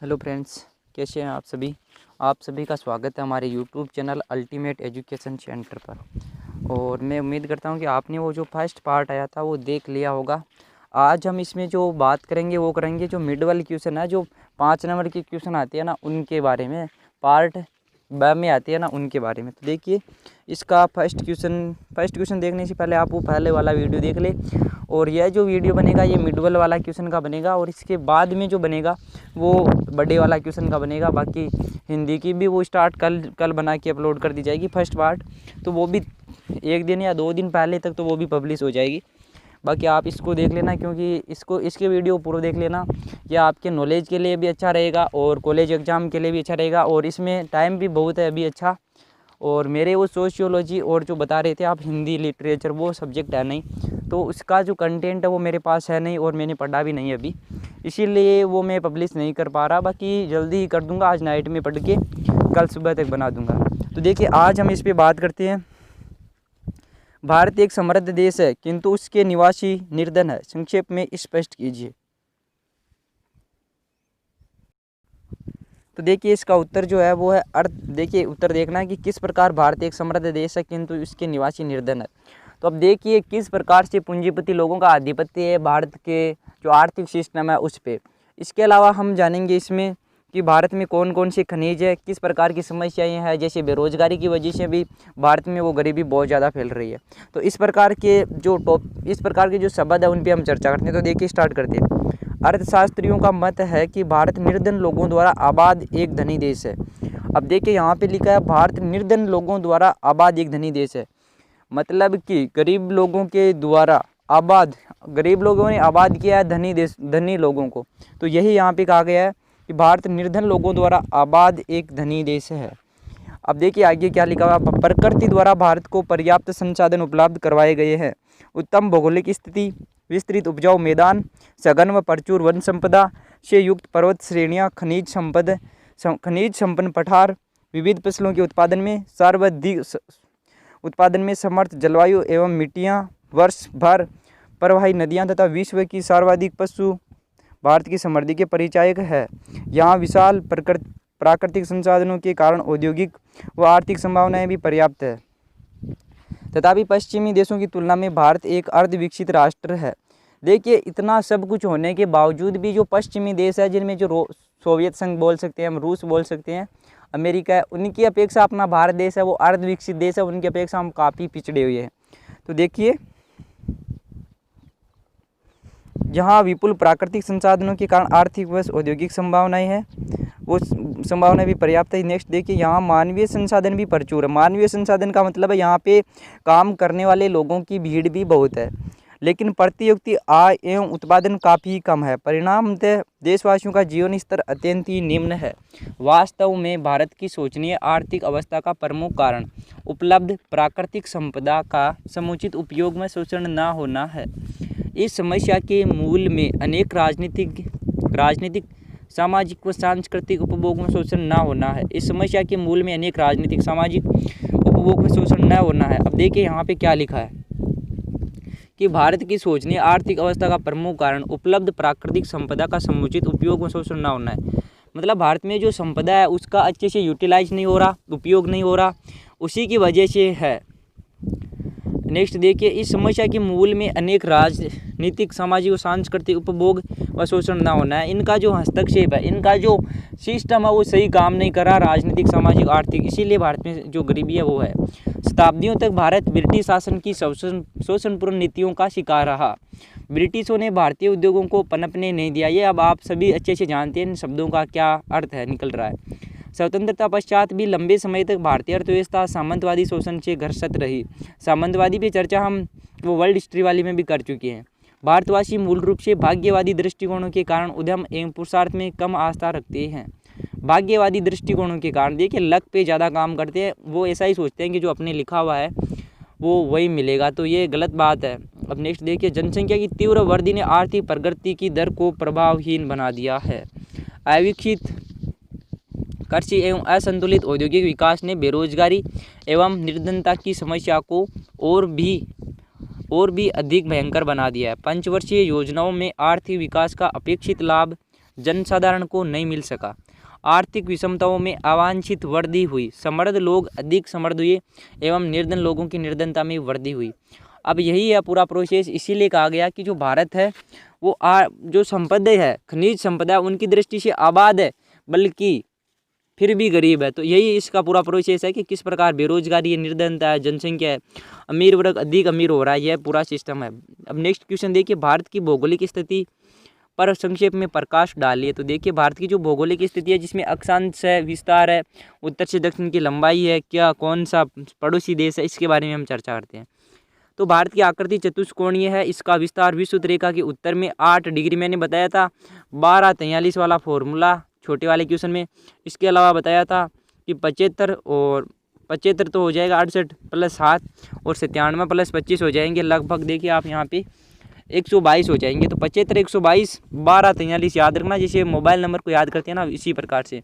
Hello friends, कैसे हैं आप सभी का स्वागत है हमारे YouTube channel ultimate education centre पर। और मैं उम्मीद करता हूं कि आपने वो जो फर्स्ट पार्ट आया था वो देख लिया होगा। आज हम इसमें जो बात करेंगे वो करेंगे जो मिड वाले क्वेश्चन है, जो 5 नंबर के क्वेश्चन आते हैं ना, उनके बारे में। पार्ट ब में आती है ना, उनके बारे में। तो देखिए, इसका फर्स्ट क्वेश्चन देखने से पहले आप वो पहले वाला वीडियो देख ले। और यह जो वीडियो बनेगा ये मिडल वाला क्वेश्चन का बनेगा, और इसके बाद में जो बनेगा वो बड़े वाला क्वेश्चन का बनेगा। बाकी हिंदी की भी वो स्टार्ट कल बना के अपलोड कर दी जाएगी फर्स्ट पार्ट, तो वो भी 1 दिन या 2 दिन पहले तक तो वो भी पब्लिश हो जाएगी। बाकी आप इसको देख लेना, क्योंकि इसके वीडियो पूरा देख लेना। यह आपके नॉलेज के लिए भी अच्छा रहेगा और कॉलेज एग्ज़ाम के लिए भी अच्छा रहेगा, और इसमें टाइम भी बहुत है अभी अच्छा। और मेरे वो सोशियोलॉजी और जो बता रहे थे आप हिंदी लिटरेचर, वो सब्जेक्ट है नहीं, तो उसका जो कंटेंट है वो मेरे पास है नहीं और मैंने पढ़ा भी नहीं अभी, इसीलिए वो मैं पब्लिश नहीं कर पा रहा। बाकी जल्दी ही कर दूंगा, आज नाइट में पढ़ के कल सुबह तक बना दूंगा। तो देखिए, आज हम इस पे बात करते हैं। भारत एक समृद्ध देश है किंतु उसके निवासी निर्धन है, संक्षेप में स्पष्ट कीजिए। तो देखिए, इसका उत्तर जो है वो है अर्थ। देखिए, उत्तर देखना है कि किस प्रकार भारत एक समृद्ध देश है किंतु इसके निवासी निर्धन है। तो अब देखिए, किस प्रकार से पूंजीपति लोगों का आधिपत्य है भारत के जो आर्थिक सिस्टम है उस पर। इसके अलावा हम जानेंगे इसमें कि भारत में कौन कौन से खनिज है, किस प्रकार की समस्याएं हैं, जैसे बेरोजगारी की वजह से भी भारत में वो गरीबी बहुत ज़्यादा फैल रही है। तो इस प्रकार के जो शब्द है उन पर हम चर्चा करते हैं। तो देखिए, स्टार्ट करते हैं। अर्थशास्त्रियों का मत है कि भारत निर्धन लोगों द्वारा आबाद एक धनी देश है। अब देखिए, यहाँ पे लिखा है भारत निर्धन लोगों द्वारा आबाद एक धनी देश है, मतलब कि गरीब लोगों ने आबाद किया है धनी लोगों को। तो यही यहाँ पे कहा गया है कि भारत निर्धन लोगों द्वारा आबाद एक धनी देश है। अब देखिए आगे क्या लिखा हुआ। प्रकृति द्वारा भारत को पर्याप्त संसाधन उपलब्ध करवाए गए हैं। उत्तम भौगोलिक स्थिति, विस्तृत उपजाऊ मैदान, सघन व प्रचुर वन संपदा से युक्त पर्वत श्रेणियाँ, खनिज संपन्न पठार, विविध फसलों के उत्पादन में समर्थ जलवायु एवं मिट्टियाँ, वर्ष भर प्रवाही नदियाँ तथा विश्व की सर्वाधिक पशु भारत की समृद्धि के परिचायक है। यहाँ विशाल प्राकृतिक संसाधनों के कारण औद्योगिक व आर्थिक संभावनाएं भी पर्याप्त है। तथापि पश्चिमी देशों की तुलना में भारत एक अर्ध विकसित राष्ट्र है। देखिए, इतना सब कुछ होने के बावजूद भी जो पश्चिमी देश है, जिनमें जो सोवियत संघ बोल सकते हैं, हम रूस बोल सकते हैं, अमेरिका है, उनकी अपेक्षा अपना भारत देश है वो अर्ध विकसित देश है, उनकी अपेक्षा हम काफ़ी पिछड़े हुए हैं। तो देखिए, जहाँ विपुल प्राकृतिक संसाधनों के कारण आर्थिक व औद्योगिक संभावनाएं हैं, वो संभावनाएं भी पर्याप्त है। नेक्स्ट देखिए, यहाँ मानवीय संसाधन भी प्रचुर है। मानवीय संसाधन का मतलब है यहाँ पे काम करने वाले लोगों की भीड़ भी बहुत है, लेकिन प्रतियुक्ति आय एवं उत्पादन काफ़ी कम है। परिणामतः देशवासियों का जीवन स्तर अत्यंत ही निम्न है। वास्तव में भारत की शोचनीय आर्थिक अवस्था का प्रमुख कारण उपलब्ध प्राकृतिक संपदा का समुचित उपयोग में शोषण न होना है। इस समस्या के मूल में अनेक राजनीतिक, सामाजिक व सांस्कृतिक उपभोग में शोषण न होना है। इस समस्या के मूल में अनेक राजनीतिक, सामाजिक उपभोग में शोषण न होना है। अब देखिए, यहाँ पे क्या लिखा है कि भारत की शोचनीय आर्थिक अवस्था का प्रमुख कारण उपलब्ध प्राकृतिक संपदा का समुचित उपयोग व शोषण न होना है। मतलब भारत में जो संपदा है उसका अच्छे से यूटिलाइज नहीं हो रहा, उपयोग नहीं हो रहा, उसी की वजह से है। नेक्स्ट देखिए, इस समस्या के मूल में अनेक राजनीतिक, सामाजिक व सांस्कृतिक उपभोग व शोषण न होना है। इनका जो हस्तक्षेप है, इनका जो सिस्टम है वो सही काम नहीं कर रहा, राजनीतिक, सामाजिक, आर्थिक, इसीलिए भारत में जो गरीबी है वो है। शताब्दियों तक भारत ब्रिटिश शासन की शोषणपूर्ण नीतियों का शिकार रहा। ब्रिटिशों ने भारतीय उद्योगों को पनपने नहीं दिया। ये अब आप सभी अच्छे से जानते हैं इन शब्दों का क्या अर्थ है, निकल रहा है। स्वतंत्रता पश्चात भी लंबे समय तक भारतीय अर्थव्यवस्था सामंतवादी शोषण से ग्रस्त रही। सामंतवादी पे चर्चा हम वो वर्ल्ड हिस्ट्री वाली में भी कर चुके हैं। भारतवासी मूल रूप से भाग्यवादी दृष्टिकोणों के कारण उद्यम एवं पुरुषार्थ में कम आस्था रखते हैं। भाग्यवादी दृष्टिकोणों के कारण देखिए, लक पे ज़्यादा काम करते हैं। वो ऐसा ही सोचते हैं कि जो अपने लिखा हुआ है वो वही मिलेगा, तो ये गलत बात है। अब नेक्स्ट देखिए, जनसंख्या की तीव्र वृद्धि ने आर्थिक प्रगति की दर को प्रभावहीन बना दिया है। अविकसित कृषि एवं असंतुलित औद्योगिक विकास ने बेरोजगारी एवं निर्धनता की समस्या को और भी अधिक भयंकर बना दिया है। पंचवर्षीय योजनाओं में आर्थिक विकास का अपेक्षित लाभ जनसाधारण को नहीं मिल सका। आर्थिक विषमताओं में अवांछित वृद्धि हुई, समृद्ध लोग अधिक समृद्ध हुए एवं निर्धन लोगों की निर्धनता में वृद्धि हुई। अब यही है पूरा प्रोसेस, इसीलिए कहा गया कि जो भारत है वो जो संपदा है, खनिज संपदा, उनकी दृष्टि से आबाद है बल्कि फिर भी गरीब है। तो यही इसका पूरा प्रोसेस है कि किस प्रकार बेरोजगारी है, निर्धनता है, जनसंख्या है, अमीर वर्ग अधिक अमीर हो रहा है, यह पूरा सिस्टम है। अब नेक्स्ट क्वेश्चन देखिए, भारत की भौगोलिक स्थिति पर संक्षेप में प्रकाश डालिए। तो देखिए भारत की जो भौगोलिक स्थिति है, जिसमें अक्षांश है, विस्तार है, उत्तर से दक्षिण की लंबाई है, क्या कौन सा पड़ोसी देश है, इसके बारे में हम चर्चा करते हैं। तो भारत की आकृति चतुष्कोणीय है, इसका विस्तार विषुवत रेखा के उत्तर में 8 डिग्री मैंने बताया था, 1243 वाला फॉर्मूला छोटे वाले क्वेश्चन में। इसके अलावा बताया था कि 75 और 75 तो हो जाएगा 68 + 7 और 97 + 25 हो जाएंगे, लगभग देखिए आप यहाँ पे 122 हो जाएंगे। तो 75 122 1243 याद रखना, जैसे मोबाइल नंबर को याद करते हैं ना, इसी प्रकार से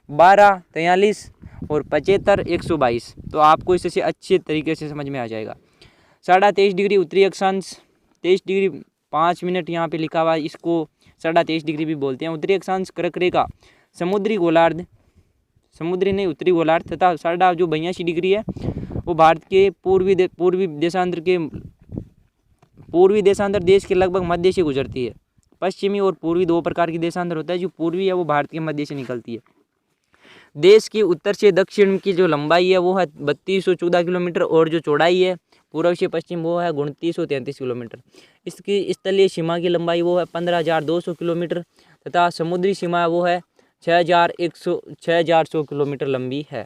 1243 और 75 122, तो आपको इससे अच्छे तरीके से समझ में आ जाएगा। 23.5 डिग्री उत्तरी अक्षांश, 23 डिग्री 5 मिनट यहाँ पे लिखा हुआ है, इसको 23.5 डिग्री भी बोलते हैं। उत्तरी अक्षांश कर्क रेखा, समुद्री गोलार्ध, समुद्री नहीं उत्तरी गोलार्ध, तथा 82 डिग्री है वो भारत के पूर्वी देशांतर देश के लगभग मध्य से गुजरती है। पश्चिमी और पूर्वी दो प्रकार की देशांतर होता है, जो पूर्वी है वो भारत के मध्य से निकलती है। देश की उत्तर से दक्षिण की जो लंबाई है वो है 3214 किलोमीटर और जो चौड़ाई है पूर्व से पश्चिम वो है 2933 किलोमीटर। इसकी स्थलीय सीमा की लंबाई वो है 15,200 किलोमीटर तथा समुद्री सीमा वो है 6,100 किलोमीटर लंबी है।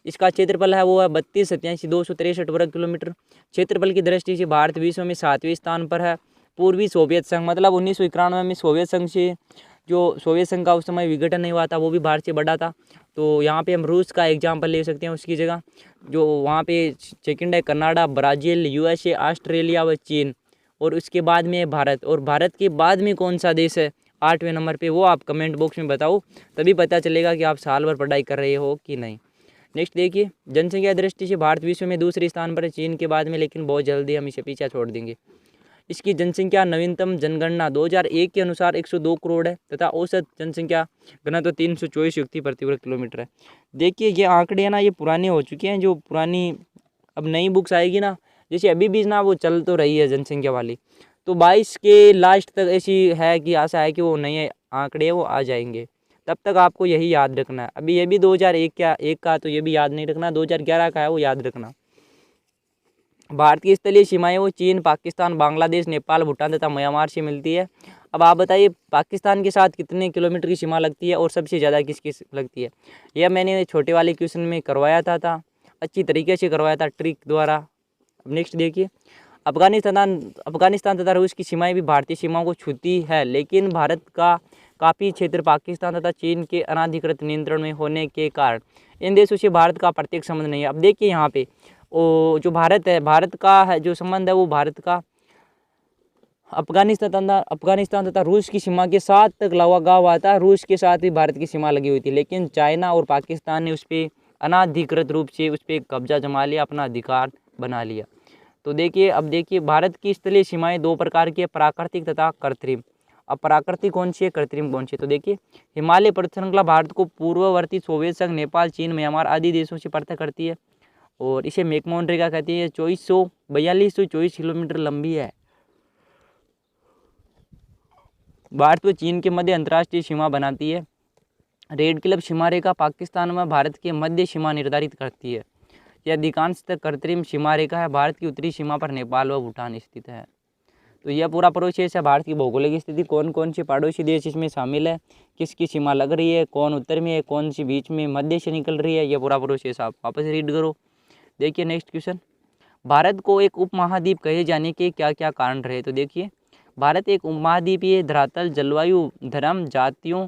इसका क्षेत्रफल है वो है 32,87,263 वर्ग किलोमीटर। क्षेत्रफल की दृष्टि से भारत विश्व में 7वें स्थान पर है। पूर्वी सोवियत संघ, मतलब 1991 में सोवियत संघ से, जो सोवियत संघ का उस समय विघटन नहीं हुआ था, वो भी भारत से बड़ा था। तो यहाँ पे हम रूस का एग्जाम्पल ले सकते हैं उसकी जगह। जो वहाँ पे सेकंड है कनाडा, ब्राज़ील, USA, ऑस्ट्रेलिया व चीन, और उसके बाद में भारत। और भारत के बाद में कौन सा देश है 8वें नंबर पे, वो आप कमेंट बॉक्स में बताओ, तभी पता चलेगा कि आप साल भर पढ़ाई कर रहे हो कि नहीं। नेक्स्ट देखिए, जनसंख्या दृष्टि से भारत विश्व में दूसरे स्थान पर है, चीन के बाद में, लेकिन बहुत जल्दी हम इसे पीछे छोड़ देंगे। इसकी जनसंख्या नवीनतम जनगणना 2001 के अनुसार 102 करोड़ है तथा औसत जनसंख्या घनत्व 324 व्यक्ति प्रति वर्ग किलोमीटर है। देखिए ये आंकड़े हैं ना, ये पुराने हो चुके हैं, जो पुरानी अब नई बुक्स आएगी ना, जैसे अभी भी ना वो चल तो रही है जनसंख्या वाली, तो 22 के लास्ट तक ऐसी है कि आशा है कि वो नए आंकड़े वो आ जाएंगे। तब तक आपको यही याद रखना है। अभी ये भी 2001 का तो ये भी याद नहीं रखना, 2011 का है वो याद रखना। भारत की स्थलीय सीमाएं वो चीन, पाकिस्तान, बांग्लादेश, नेपाल, भूटान तथा म्यांमार से मिलती है। अब आप बताइए पाकिस्तान के साथ कितने किलोमीटर की सीमा लगती है और सबसे ज़्यादा किसकी लगती है। यह मैंने छोटे वाले क्वेश्चन में करवाया था अच्छी तरीके से करवाया था ट्रिक द्वारा। अब नेक्स्ट देखिए, अफगानिस्तान तथा रूस की सीमाएं भी भारतीय सीमाओं को छूती है, लेकिन भारत का काफ़ी क्षेत्र पाकिस्तान तथा चीन के अनाधिकृत नियंत्रण में होने के कारण इन देशों से भारत का प्रत्यक्ष संबंध नहीं है। अब देखिए यहाँ पे जो भारत है, भारत का है जो संबंध है वो भारत का अफगानिस्तान तथा रूस की सीमा के साथ तक लगा हुआ था। रूस के साथ भी भारत की सीमा लगी हुई थी, लेकिन चाइना और पाकिस्तान ने उस पर अनाधिकृत रूप से उस पर कब्जा जमा लिया, अपना अधिकार बना लिया। तो देखिए, अब देखिए भारत की स्थलीय सीमाएं दो प्रकार की है, प्राकृतिक तथा कृत्रिम। अब प्राकृतिक कौन सी है, कृत्रिम कौन सी है? तो देखिए हिमालय पर्वत श्रृंखला भारत को पूर्ववर्ती सोवियत संघ, नेपाल, चीन, म्यांमार आदि देशों से पृथक करती है और इसे मैकमोहन रेखा कहती है। 4224 किलोमीटर लंबी है। भारत व चीन के मध्य अंतर्राष्ट्रीय सीमा बनाती है। रेड क्लिफ सीमा रेखा पाकिस्तान में भारत के मध्य सीमा निर्धारित करती है। यह अधिकांशतः कृत्रिम सीमा रेखा है। भारत की उत्तरी सीमा पर नेपाल व भूटान स्थित है। तो यह पूरा प्रोसेस है। भारत की भौगोलिक स्थिति, कौन कौन से पड़ोसी देश इसमें शामिल है, किसकी सीमा लग रही है, कौन उत्तर में है, कौन सी बीच में मध्य से निकल रही है, यह पूरा प्रोसेस आप वापस रीड करो। देखिए नेक्स्ट क्वेश्चन, भारत को एक उपमहाद्वीप कहे जाने के क्या क्या कारण रहे? तो देखिए भारत एक उपमहाद्वीपीय धरातल, जलवायु, धर्म, जातियों,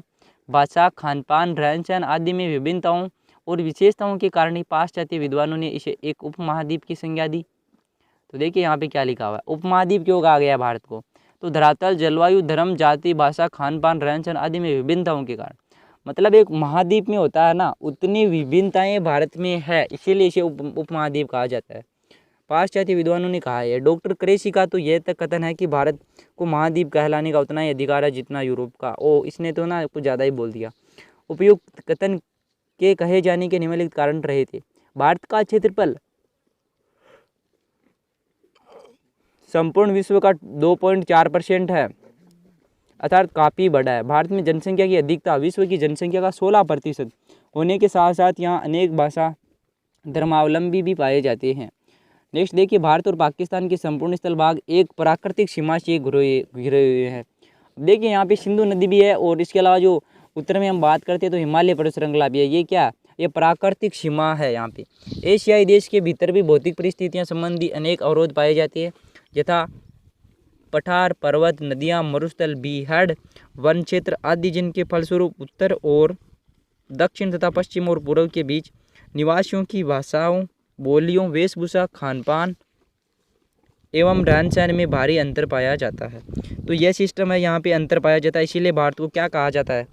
भाषा, खान पान, रहन सहन आदि में विभिन्नताओं और विशेषताओं के कारण ही पाश्चात्य विद्वानों ने इसे एक उपमहाद्वीप की संज्ञा दी। तो देखिए यहाँ पे क्या लिखा हुआ है, उपमहाद्वीप क्यों कहा गया भारत को? तो धरातल, जलवायु, धर्म, जाति, भाषा, खान पान, रहन सहन आदि में विभिन्नताओं के कारण, मतलब एक महाद्वीप में होता है ना, उतनी विभिन्नताएं भारत में है, इसीलिए इसे उपमहाद्वीप कहा जाता है। पाश्चात्य विद्वानों ने कहा है। डॉक्टर क्रेसी का तो यह तक कथन है कि भारत को महाद्वीप कहलाने का उतना ही अधिकार है जितना यूरोप का। इसने तो ना कुछ ज़्यादा ही बोल दिया। उपयुक्त कथन के कहे जाने के निम्नलिखित कारण रहे थे। भारत का क्षेत्रफल संपूर्ण विश्व का 2.4% है, अर्थात काफ़ी बड़ा है। भारत में जनसंख्या की अधिकता विश्व की जनसंख्या का 16% होने के साथ साथ यहाँ अनेक भाषा धर्मावलंबी भी पाए जाते हैं। नेक्स्ट देखिए, भारत और पाकिस्तान के संपूर्ण स्थल भाग एक प्राकृतिक सीमा से घिरे हुए हैं। देखिए यहाँ पे सिंधु नदी भी है और इसके अलावा जो उत्तर में हम बात करते हैं तो हिमालय पर्वत श्रृंखला भी है। ये क्या, ये प्राकृतिक सीमा है। यहाँ पे एशियाई देश के भीतर भी भौतिक परिस्थितियाँ संबंधी अनेक अवरोध पाए जाते हैं, यथा पठार, पर्वत, नदियाँ, मरुस्थल, बीहड़, वन क्षेत्र आदि, जिनके फलस्वरूप उत्तर और दक्षिण तथा पश्चिम और पूर्व के बीच निवासियों की भाषाओं, बोलियों, वेशभूषा, खान पान एवं रहन सहन में भारी अंतर पाया जाता है। तो यह सिस्टम है, यहाँ पे अंतर पाया जाता है। इसीलिए भारत को क्या कहा जाता है,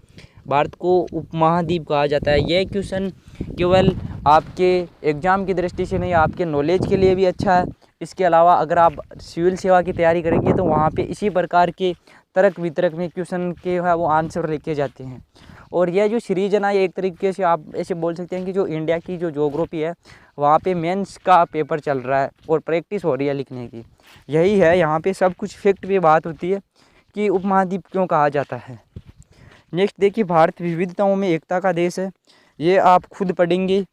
भारत को उपमहाद्वीप कहा जाता है। यह क्वेश्चन केवल आपके एग्जाम की दृष्टि से नहीं, आपके नॉलेज के लिए भी अच्छा है। इसके अलावा अगर आप सिविल सेवा की तैयारी करेंगे तो वहाँ पे इसी प्रकार के तर्क वितर्क में क्वेश्चन के है वो आंसर लिखे जाते हैं। और यह जो सीरीज है ना, ये एक तरीके से आप ऐसे बोल सकते हैं कि जो इंडिया की जो ज्योग्राफी है वहाँ पे मेंस का पेपर चल रहा है और प्रैक्टिस हो रही है लिखने की। यही है, यहाँ पे सब कुछ फैक्ट पे बात होती है कि उपमहाद्वीप क्यों कहा जाता है। नेक्स्ट देखिए, भारत विविधताओं में एकता का देश है। ये आप खुद पढ़ेंगे,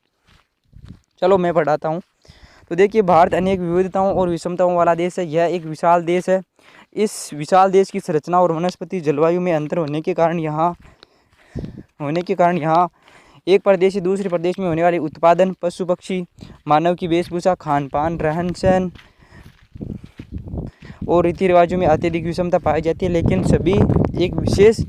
चलो मैं पढ़ाता हूँ। तो देखिए, भारत अनेक विविधताओं और विषमताओं वाला देश है। यह एक विशाल देश है। इस विशाल देश की संरचना और वनस्पति जलवायु में अंतर होने के कारण यहाँ एक प्रदेश से दूसरे प्रदेश में होने वाले उत्पादन, पशु पक्षी, मानव की वेशभूषा, खान पान, रहन सहन और रीति रिवाजों में अत्यधिक विषमता पाई जाती है, लेकिन सभी एक विशेष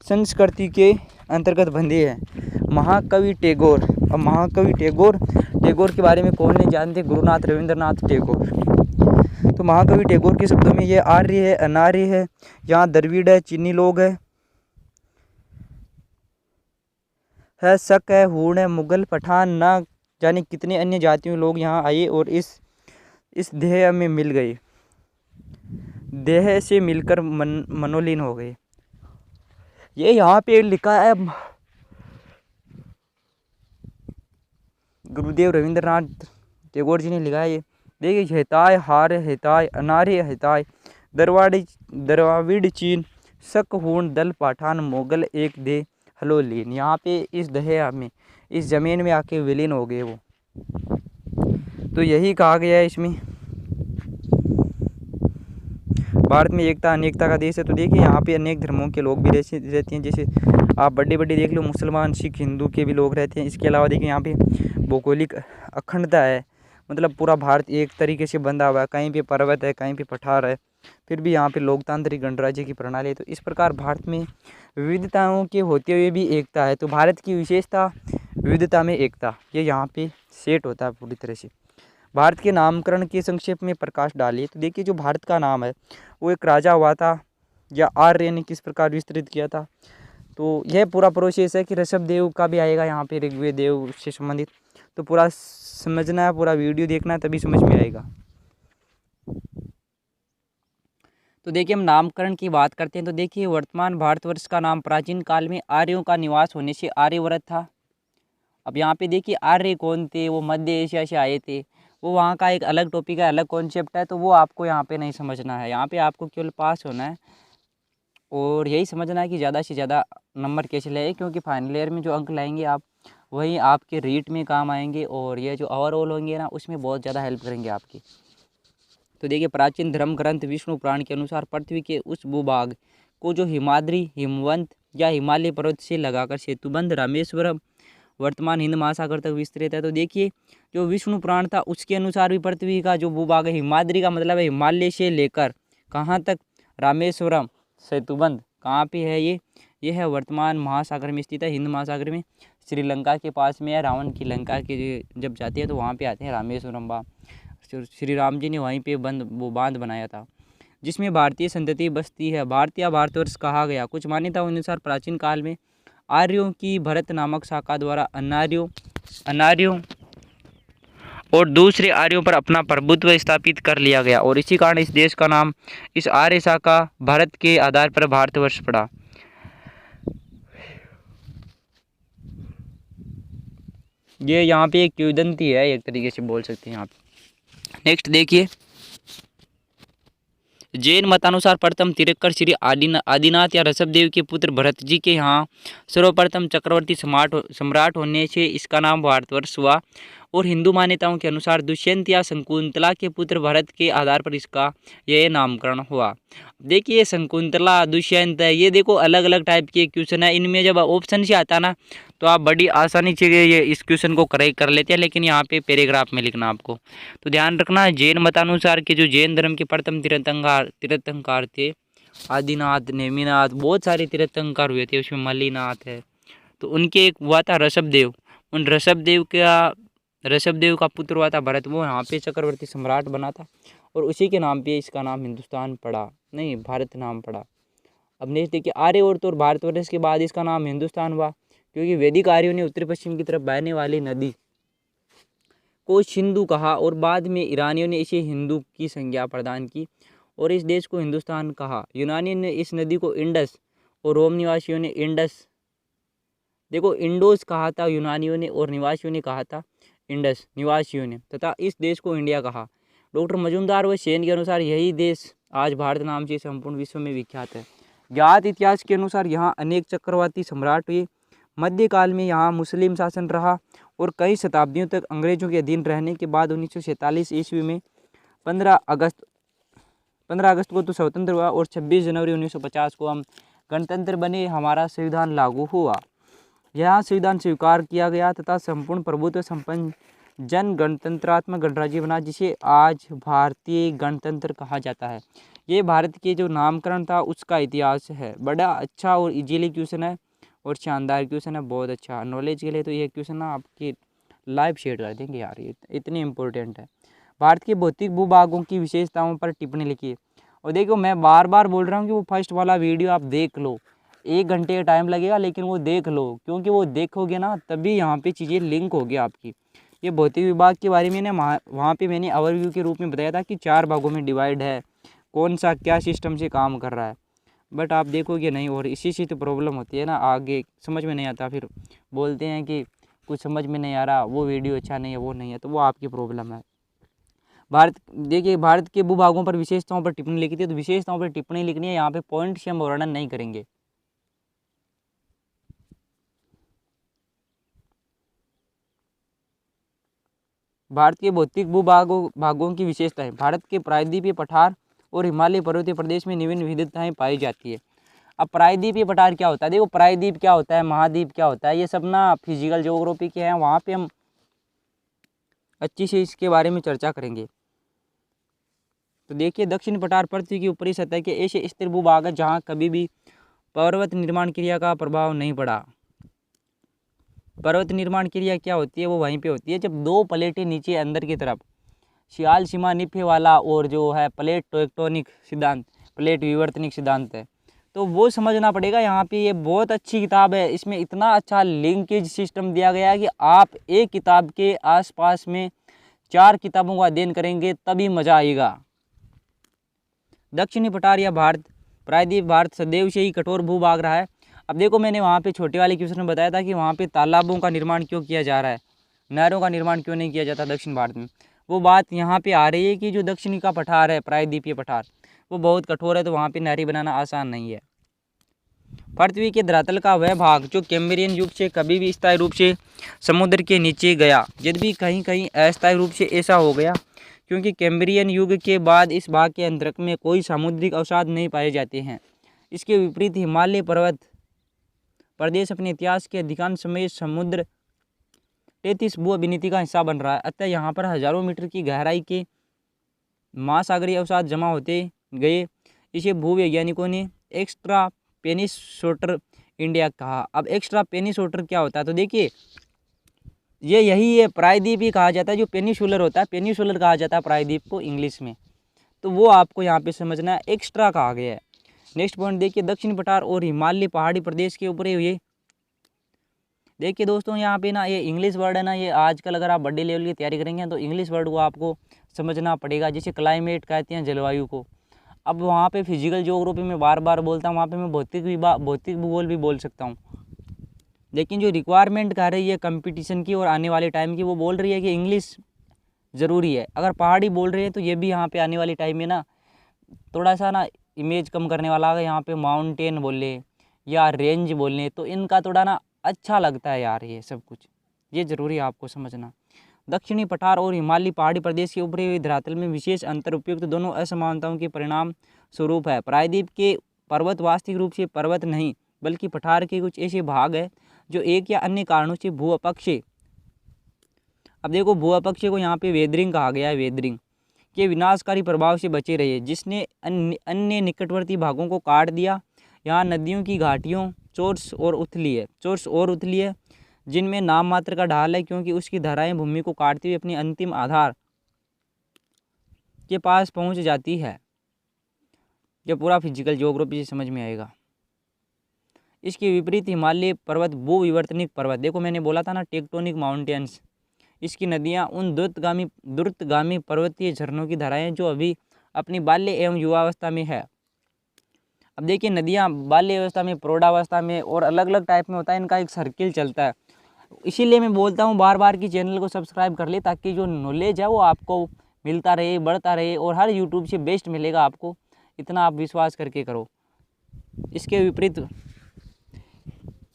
संस्कृति के अंतर्गत बंधे हैं। महाकवि टैगोर, अब महाकवि टैगोर के बारे में कौन नहीं जानते, गुरुनाथ रविंद्रनाथ टैगोर। तो महाकवि टैगोर के शब्दों में ये आर्य है, अनार्य है, यहाँ द्रविड़ है, चीनी लोग है, शक है, हूण है, मुगल, पठान, न जाने कितने अन्य जातियों लोग यहाँ आए और इस देह में मिल गए, देह से मिलकर मनोलीन हो गए। ये यहाँ पे लिखा है, गुरुदेव रविंद्रनाथ टैगोर जी ने लिखा है। ये देखिए, हिताय, हार, हिताय, अनार्य, हिताय, द्रविड़, चीन, शक, हूण, दल, पठान, मोगल, एक देह हलो लीन। यहाँ पे इस दहे में, इस ज़मीन में आके विलीन हो गए वो। तो यही कहा गया है इसमें, भारत में एकता अनेकता का देश है। तो देखिए, यहाँ पे अनेक धर्मों के लोग भी रहते हैं, जैसे आप बड़े देख लो, मुसलमान, सिख, हिंदू के भी लोग रहते हैं। इसके अलावा देखिए, यहाँ पे भौगोलिक अखंडता है, मतलब पूरा भारत एक तरीके से बंधा हुआ है, कहीं पे पर्वत है, कहीं पे पठार है, फिर भी यहाँ पे लोकतांत्रिक गणराज्य की प्रणाली है। तो इस प्रकार भारत में विविधताओं के होते हुए भी एकता है। तो भारत की विशेषता विविधता में एकता, ये यहाँ पे सेट होता है पूरी तरह से। भारत के नामकरण के संक्षेप में प्रकाश डालिए। तो देखिए, जो भारत का नाम है वो एक राजा हुआ था, या आर्य ने किस प्रकार विस्तृत किया था। तो यह पूरा प्रोसेस है कि ऋषभ देव का भी आएगा यहाँ पे, ऋग्वेद देव से संबंधित। तो पूरा समझना है, पूरा वीडियो देखना है, तभी समझ में आएगा। तो देखिए, हम नामकरण की बात करते हैं। तो देखिए, वर्तमान भारतवर्ष का नाम प्राचीन काल में आर्यों का निवास होने से आर्यव्रत था। अब यहाँ पे देखिए, आर्य कौन थे, वो मध्य एशिया से आए थे, वो वहाँ का एक अलग टॉपिक है, अलग कॉन्सेप्ट है। तो वो आपको यहाँ पे नहीं समझना है, यहाँ पे आपको केवल पास होना है और यही समझना है कि ज़्यादा से ज़्यादा नंबर कैसे लाए, क्योंकि फाइनल ईयर में जो अंक लाएंगे आप, वही आपके रीट में काम आएंगे और ये जो ओवरऑल होंगे ना, उसमें बहुत ज़्यादा हेल्प करेंगे आपकी। तो देखिए, प्राचीन धर्म ग्रंथ विष्णु पुराण के अनुसार पृथ्वी के उस भूभाग को जो हिमाद्री, हिमवंत या हिमालय पर्वत से लगाकर सेतुबंध रामेश्वरम वर्तमान हिंद महासागर तक विस्तृत है। तो देखिए, जो विष्णु पुराण था उसके अनुसार भी पृथ्वी का जो भूभाग है, हिमाद्री का मतलब है हिमालय से लेकर कहाँ तक, रामेश्वरम सेतुबंध कहाँ पे है, ये है वर्तमान महासागर में स्थित है, हिंद महासागर में, श्रीलंका के पास में है। रावण की लंका के जब जाते हैं तो वहाँ पे आते हैं रामेश्वरम बाग। श्री राम जी ने वहीं पे बांध बनाया था, जिसमें भारतीय संतति बसती है। भारतीय भारतवर्ष कहा गया। कुछ मान्यताओं अनुसार प्राचीन काल में आर्यों की भरत नामक शाखा द्वारा और दूसरे आर्यों पर अपना प्रभुत्व स्थापित कर लिया गया और इसी कारण इस देश का नाम, इस आर्य शाखा भारत के आधार पर भारतवर्ष पड़ा। ये यहाँ पे एक किंवदंती है, एक तरीके से बोल सकते हैं यहाँ पे। नेक्स्ट देखिए, जैन मतानुसार प्रथम तीर्थंकर श्री आदिनाथ या ऋषभदेव के पुत्र भरत जी के यहाँ सर्वप्रथम चक्रवर्ती सम्राट होने से इसका नाम भारतवर्ष हुआ और हिंदू मान्यताओं के अनुसार दुष्यंत या शकुंतला के पुत्र भरत के आधार पर इसका यह नामकरण हुआ। देखिए शकुंतला, दुष्यंत है, ये देखो अलग अलग टाइप के क्वेश्चन है। इनमें जब ऑप्शन से आता ना तो आप बड़ी आसानी से ये इस क्वेश्चन को करेक्ट कर लेते हैं, लेकिन यहाँ पे पैराग्राफ में लिखना आपको। तो ध्यान रखना, जैन मतानुसार के जो जैन धर्म के प्रथम तीर्थंकर थे आदिनाथ, नेमिनाथ, बहुत सारे तीर्थंकर हुए थे, उसमें मल्लीनाथ है। तो उनके एक हुआ था ऋषभदेव, उन ऋषभदेव का पुत्र हुआ था भरत, वो यहाँ पे चक्रवर्ती सम्राट बना था और उसी के नाम पे इसका नाम हिंदुस्तान पड़ा, नहीं भारत नाम पड़ा। अब नेक्स्ट देखिए, आर्य और तो भारतवर्ष के बाद इसका नाम हिंदुस्तान हुआ क्योंकि वैदिक आर्यों ने उत्तर पश्चिम की तरफ बहने वाली नदी को सिंधु कहा और बाद में ईरानियों ने इसे हिंदू की संज्ञा प्रदान की और इस देश को हिंदुस्तान कहा। यूनानियों ने इस नदी को इंडस और रोम निवासियों ने इंडस, देखो इंडोस कहा था यूनानियों ने और निवासियों ने कहा था इंडस निवासियों ने, तथा इस देश को इंडिया कहा। डॉक्टर मजूमदार व सेन के अनुसार यही देश आज भारत नाम से संपूर्ण विश्व में विख्यात है। ज्ञात इतिहास के अनुसार यहाँ अनेक चक्रवर्ती सम्राट हुए। मध्यकाल में यहाँ मुस्लिम शासन रहा और कई शताब्दियों तक अंग्रेजों के अधीन रहने के बाद 1947 ईस्वी में 15 अगस्त को तो स्वतंत्र हुआ और 26 जनवरी 1950 को हम गणतंत्र बने, हमारा संविधान लागू हुआ। यहाँ संविधान स्वीकार किया गया तथा संपूर्ण प्रभुत्व संपन्न जन गणतंत्रात्मक गणराज्य बना, जिसे आज भारतीय गणतंत्र कहा जाता है। ये भारत के जो नामकरण था उसका इतिहास है। बड़ा अच्छा और इजीली क्वेश्चन है और शानदार क्वेश्चन है, बहुत अच्छा नॉलेज के लिए। तो ये क्वेश्चन ना आपकी लाइव शेयर कर देंगे यार, ये इतनी इंपॉर्टेंट है। भारत के भौतिक भूभागों की विशेषताओं पर टिप्पणी लिखिए। और देखो मैं बार बार बोल रहा हूँ कि वो फर्स्ट वाला वीडियो आप देख लो, 1 घंटे का टाइम लगेगा लेकिन वो देख लो, क्योंकि वो देखोगे ना तभी यहाँ पे चीज़ें लिंक होगी आपकी। ये भौतिक विभाग के बारे में वहाँ पे मैंने ओवरव्यू के रूप में बताया था कि 4 भागों में डिवाइड है, कौन सा क्या सिस्टम से काम कर रहा है, बट आप देखोगे नहीं और इसी से तो प्रॉब्लम होती है ना, आगे समझ में नहीं आता, फिर बोलते हैं कि कुछ समझ में नहीं आ रहा, वो वीडियो अच्छा नहीं है, वो नहीं है, तो वो आपकी प्रॉब्लम है। देखिए भारत के भूभागों पर विशेषताओं पर टिप्पणी लिखी थी, तो विशेषताओं पर टिप्पणी लिखनी है, यहाँ पे पॉइंट से हम वर्णन नहीं करेंगे। भारत के भौतिक भागों की विशेषता है। भारत के प्रायद्वीपीय पठार और हिमालय पर्वतीय प्रदेश में विभिन्न विविधताएं पाई जाती है। अब प्रायद्वीपीय पठार क्या होता है, देखो प्रायद्वीप क्या होता है, महाद्वीप क्या होता है, ये सब ना फिजिकल ज्योग्राफी के हैं, वहाँ पे हम अच्छी से इसके बारे में चर्चा करेंगे। तो देखिए दक्षिण पठार पृथ्वी की ऊपरी सतह के ऐसे स्थिर भूभाग है जहाँ कभी भी पर्वत निर्माण क्रिया का प्रभाव नहीं पड़ा। पर्वत निर्माण क्रिया क्या होती है, वो वहीं पे होती है जब 2 प्लेटें नीचे अंदर की तरफ, सियाल सीमा निफे वाला और जो है प्लेट टेक्टोनिक सिद्धांत, प्लेट विवर्तनिक सिद्धांत है, तो वो समझना पड़ेगा। यहाँ पे ये बहुत अच्छी किताब है, इसमें इतना अच्छा लिंकेज सिस्टम दिया गया है कि आप एक किताब के आसपास में 4 किताबों का अध्ययन करेंगे तभी मज़ा आएगा। दक्षिणी पठार या प्रायद्वीप भारत सदैव से ही कठोर भूभाग रहा है। अब देखो मैंने वहाँ पे छोटे वाले क्वेश्चन में बताया था कि वहाँ पे तालाबों का निर्माण क्यों किया जा रहा है, नहरों का निर्माण क्यों नहीं किया जाता दक्षिण भारत में, वो बात यहाँ पे आ रही है कि जो दक्षिणी का पठार है, प्रायद्वीपीय पठार, वो बहुत कठोर है, तो वहाँ पे नहरें बनाना आसान नहीं है। पृथ्वी के धरातल का वह भाग जो कैम्ब्रियन युग से कभी भी स्थायी रूप से समुद्र के नीचे गया, यद्यपि कहीं कहीं अस्थायी रूप से ऐसा हो गया, क्योंकि कैम्ब्रियन युग के बाद इस भाग के अंतरिक्ष में कोई सामुद्रिक अवसाद नहीं पाए जाते हैं। इसके विपरीत हिमालय पर्वत प्रदेश अपने इतिहास के अधिकांश समय समुद्र 33 भू अभिनीति का हिस्सा बन रहा है। अतः यहाँ पर हजारों मीटर की गहराई के महासागरीय अवसाद जमा होते गए। इसे भूवैज्ञानिकों ने एक्स्ट्रा पेनिसोटर इंडिया कहा। अब एक्स्ट्रा पेनिसोटर क्या होता है, तो देखिए ये यही है, प्रायद्वीप ही कहा जाता है, जो पेनिसुलर होता है, पेनिसुलर कहा जाता है प्रायद्वीप को इंग्लिश में, तो वो आपको यहाँ पे समझना है, एक्स्ट्रा कहा गया है। नेक्स्ट पॉइंट देखिए, दक्षिण पठार और हिमालय पहाड़ी प्रदेश के ऊपर ये देखिए दोस्तों, यहाँ पे ना ये इंग्लिश वर्ड है ना, ये आजकल अगर आप बड़े लेवल की तैयारी करेंगे तो इंग्लिश वर्ड को आपको समझना पड़ेगा। जैसे क्लाइमेट कहते हैं जलवायु को, अब वहाँ पे फिजिकल ज्योग्राफी में बार बार बोलता हूँ, वहाँ पे मैं भौतिक भूगोल भी बोल सकता हूँ। लेकिन जो रिक्वायरमेंट कर रही है कंपटीशन की और आने वाले टाइम की, वो बोल रही है कि इंग्लिश ज़रूरी है। अगर पहाड़ी बोल रही है तो ये भी यहाँ पे आने वाली टाइम में ना थोड़ा सा ना इमेज कम करने वाला है। यहाँ पे माउंटेन बोले या रेंज बोलने तो इनका थोड़ा ना अच्छा लगता है यार, ये सब कुछ ये ज़रूरी है आपको समझना। दक्षिणी पठार और हिमालयी पहाड़ी प्रदेश के ऊपरी हुई धरातल में विशेष अंतर उपयुक्त दोनों असमानताओं के परिणाम स्वरूप है। प्रायद्वीप के पर्वत वास्तविक रूप से पर्वत नहीं बल्कि पठार के कुछ ऐसे भाग है जो एक या अन्य कारणों से भूअपक्षय, अब देखो भूअपक्षय को यहाँ पे वेदरिंग कहा गया है, वेदरिंग के विनाशकारी प्रभाव से बचे रहे, जिसने अन्य निकटवर्ती भागों को काट दिया। यहाँ नदियों की घाटियों चोर्स और उथली है जिनमें नाम मात्र का ढाल है, क्योंकि उसकी धाराएं भूमि को काटती हुई अपनी अंतिम आधार के पास पहुंच जाती है। ये पूरा फिजिकल ज्योग्राफी से समझ में आएगा। इसके विपरीत हिमालय पर्वत भूविवर्तनिक पर्वत, देखो मैंने बोला था ना टेक्टोनिक माउंटेन्स, इसकी नदियां उन द्रुतगामी पर्वतीय झरनों की धाराएं जो अभी अपनी बाल्य एवं युवावस्था में है। अब देखिए नदियां बाल्य अवस्था में, प्रौढ़ावस्था में और अलग अलग टाइप में होता है, इनका एक सर्किल चलता है। इसीलिए मैं बोलता हूँ बार बार कि चैनल को सब्सक्राइब कर ले, ताकि जो नॉलेज है वो आपको मिलता रहे, बढ़ता रहे और हर यूट्यूब से बेस्ट मिलेगा आपको, इतना आप विश्वास करके करो। इसके विपरीत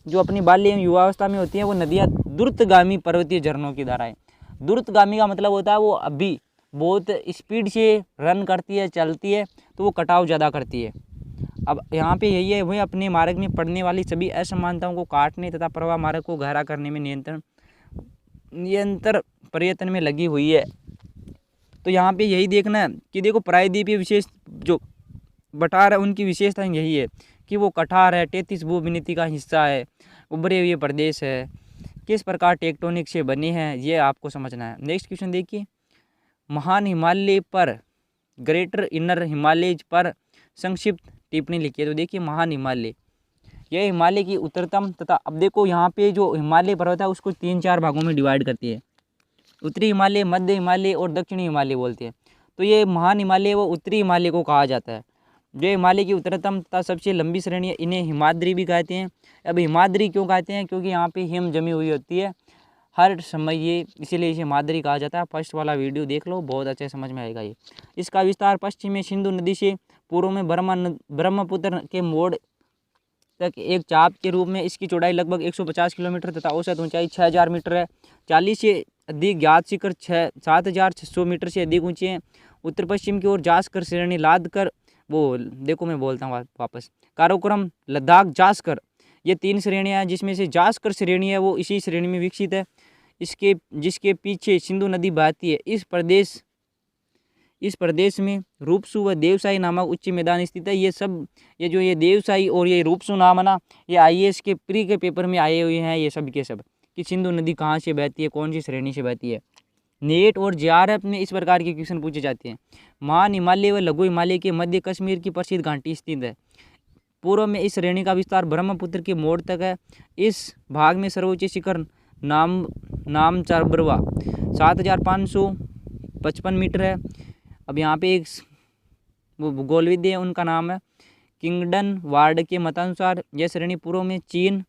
जो अपनी बाल्य एवं युवावस्था में होती हैं वो नदियाँ द्रुतगामी पर्वतीय झरनों की धाराएं। द्रुतगामी का मतलब होता है वो अभी बहुत स्पीड से रन करती है, चलती है, तो वो कटाव ज़्यादा करती है। अब यहाँ पे यही है, वह अपने मार्ग में पड़ने वाली सभी असमानताओं को काटने तथा प्रवाह मार्ग को गहरा करने में निरंतर प्रयत्न में लगी हुई है। तो यहाँ पे यही देखना है कि देखो प्रायद्वीपीय विशेष जो बटार है उनकी विशेषता यही है कि वो कठार है, 33 भूविनीति का हिस्सा है, उभरे हुए प्रदेश है, किस प्रकार टेक्टोनिक से बने हैं ये आपको समझना है। नेक्स्ट क्वेश्चन देखिए, महान हिमालय पर ग्रेटर इनर हिमालयज पर संक्षिप्त टिप्पणी लिखी है। तो देखिए महान हिमालय, यह हिमालय की उत्तरतम तथा, अब देखो यहाँ पे जो हिमालय पर्वत है उसको 3-4 भागों में डिवाइड करती है, उत्तरी हिमालय, मध्य हिमालय और दक्षिणी हिमालय बोलते हैं। तो ये महान हिमालय वो उत्तरी हिमालय को कहा जाता है। जो हिमालय की उत्तरतम तथा सबसे लंबी श्रेणी है, इन्हें हिमाद्री भी कहते हैं। अब हिमाद्री क्यों कहते हैं? क्योंकि यहाँ पे हिम जमी हुई होती है हर समय ये, इसीलिए इसे हिमाद्री कहा जाता है। फर्स्ट वाला वीडियो देख लो, बहुत अच्छे समझ में आएगा ये। इसका विस्तार पश्चिम में सिंधु नदी से पूर्व में ब्रह्मपुत्र के मोड़ तक एक चाप के रूप में, इसकी चौड़ाई लगभग 150 किलोमीटर तथा औसत ऊंचाई 6000 मीटर है। 40 से अधिक ज्ञात शिखर 7600 मीटर से अधिक ऊंचे हैं। उत्तर पश्चिम की ओर जास्कर श्रेणी लाद कर, वो देखो मैं बोलता हूँ वापस, काराकोरम, लद्दाख, जास्कर, ये 3 श्रेणियाँ हैं, जिसमें से जास्कर श्रेणी है वो इसी श्रेणी में विकसित है। जिसके पीछे सिंधु नदी बहती है। इस प्रदेश में रूपसू व देवसाई नामक उच्च मैदान स्थित है। ये देवसाई और ये रूपसू नाम है ना, ये IAS के प्री के पेपर में आए हुए हैं ये सब के सब, कि सिंधु नदी कहाँ से बहती है, कौन सी श्रेणी से बहती है। नेट और JRF में इस प्रकार के क्वेश्चन पूछे जाते हैं। महान हिमालय व लघु हिमालय के मध्य कश्मीर की प्रसिद्ध घाटी स्थित है। पूर्व में इस श्रेणी का विस्तार ब्रह्मपुत्र के मोड़ तक है। इस भाग में सर्वोच्च शिखर नामचबरवा 7555 मीटर है। अब यहाँ पे एक वो भूगोलविद है, उनका नाम है किंगडन वार्ड के मतानुसार यह श्रेणी पूर्व में चीन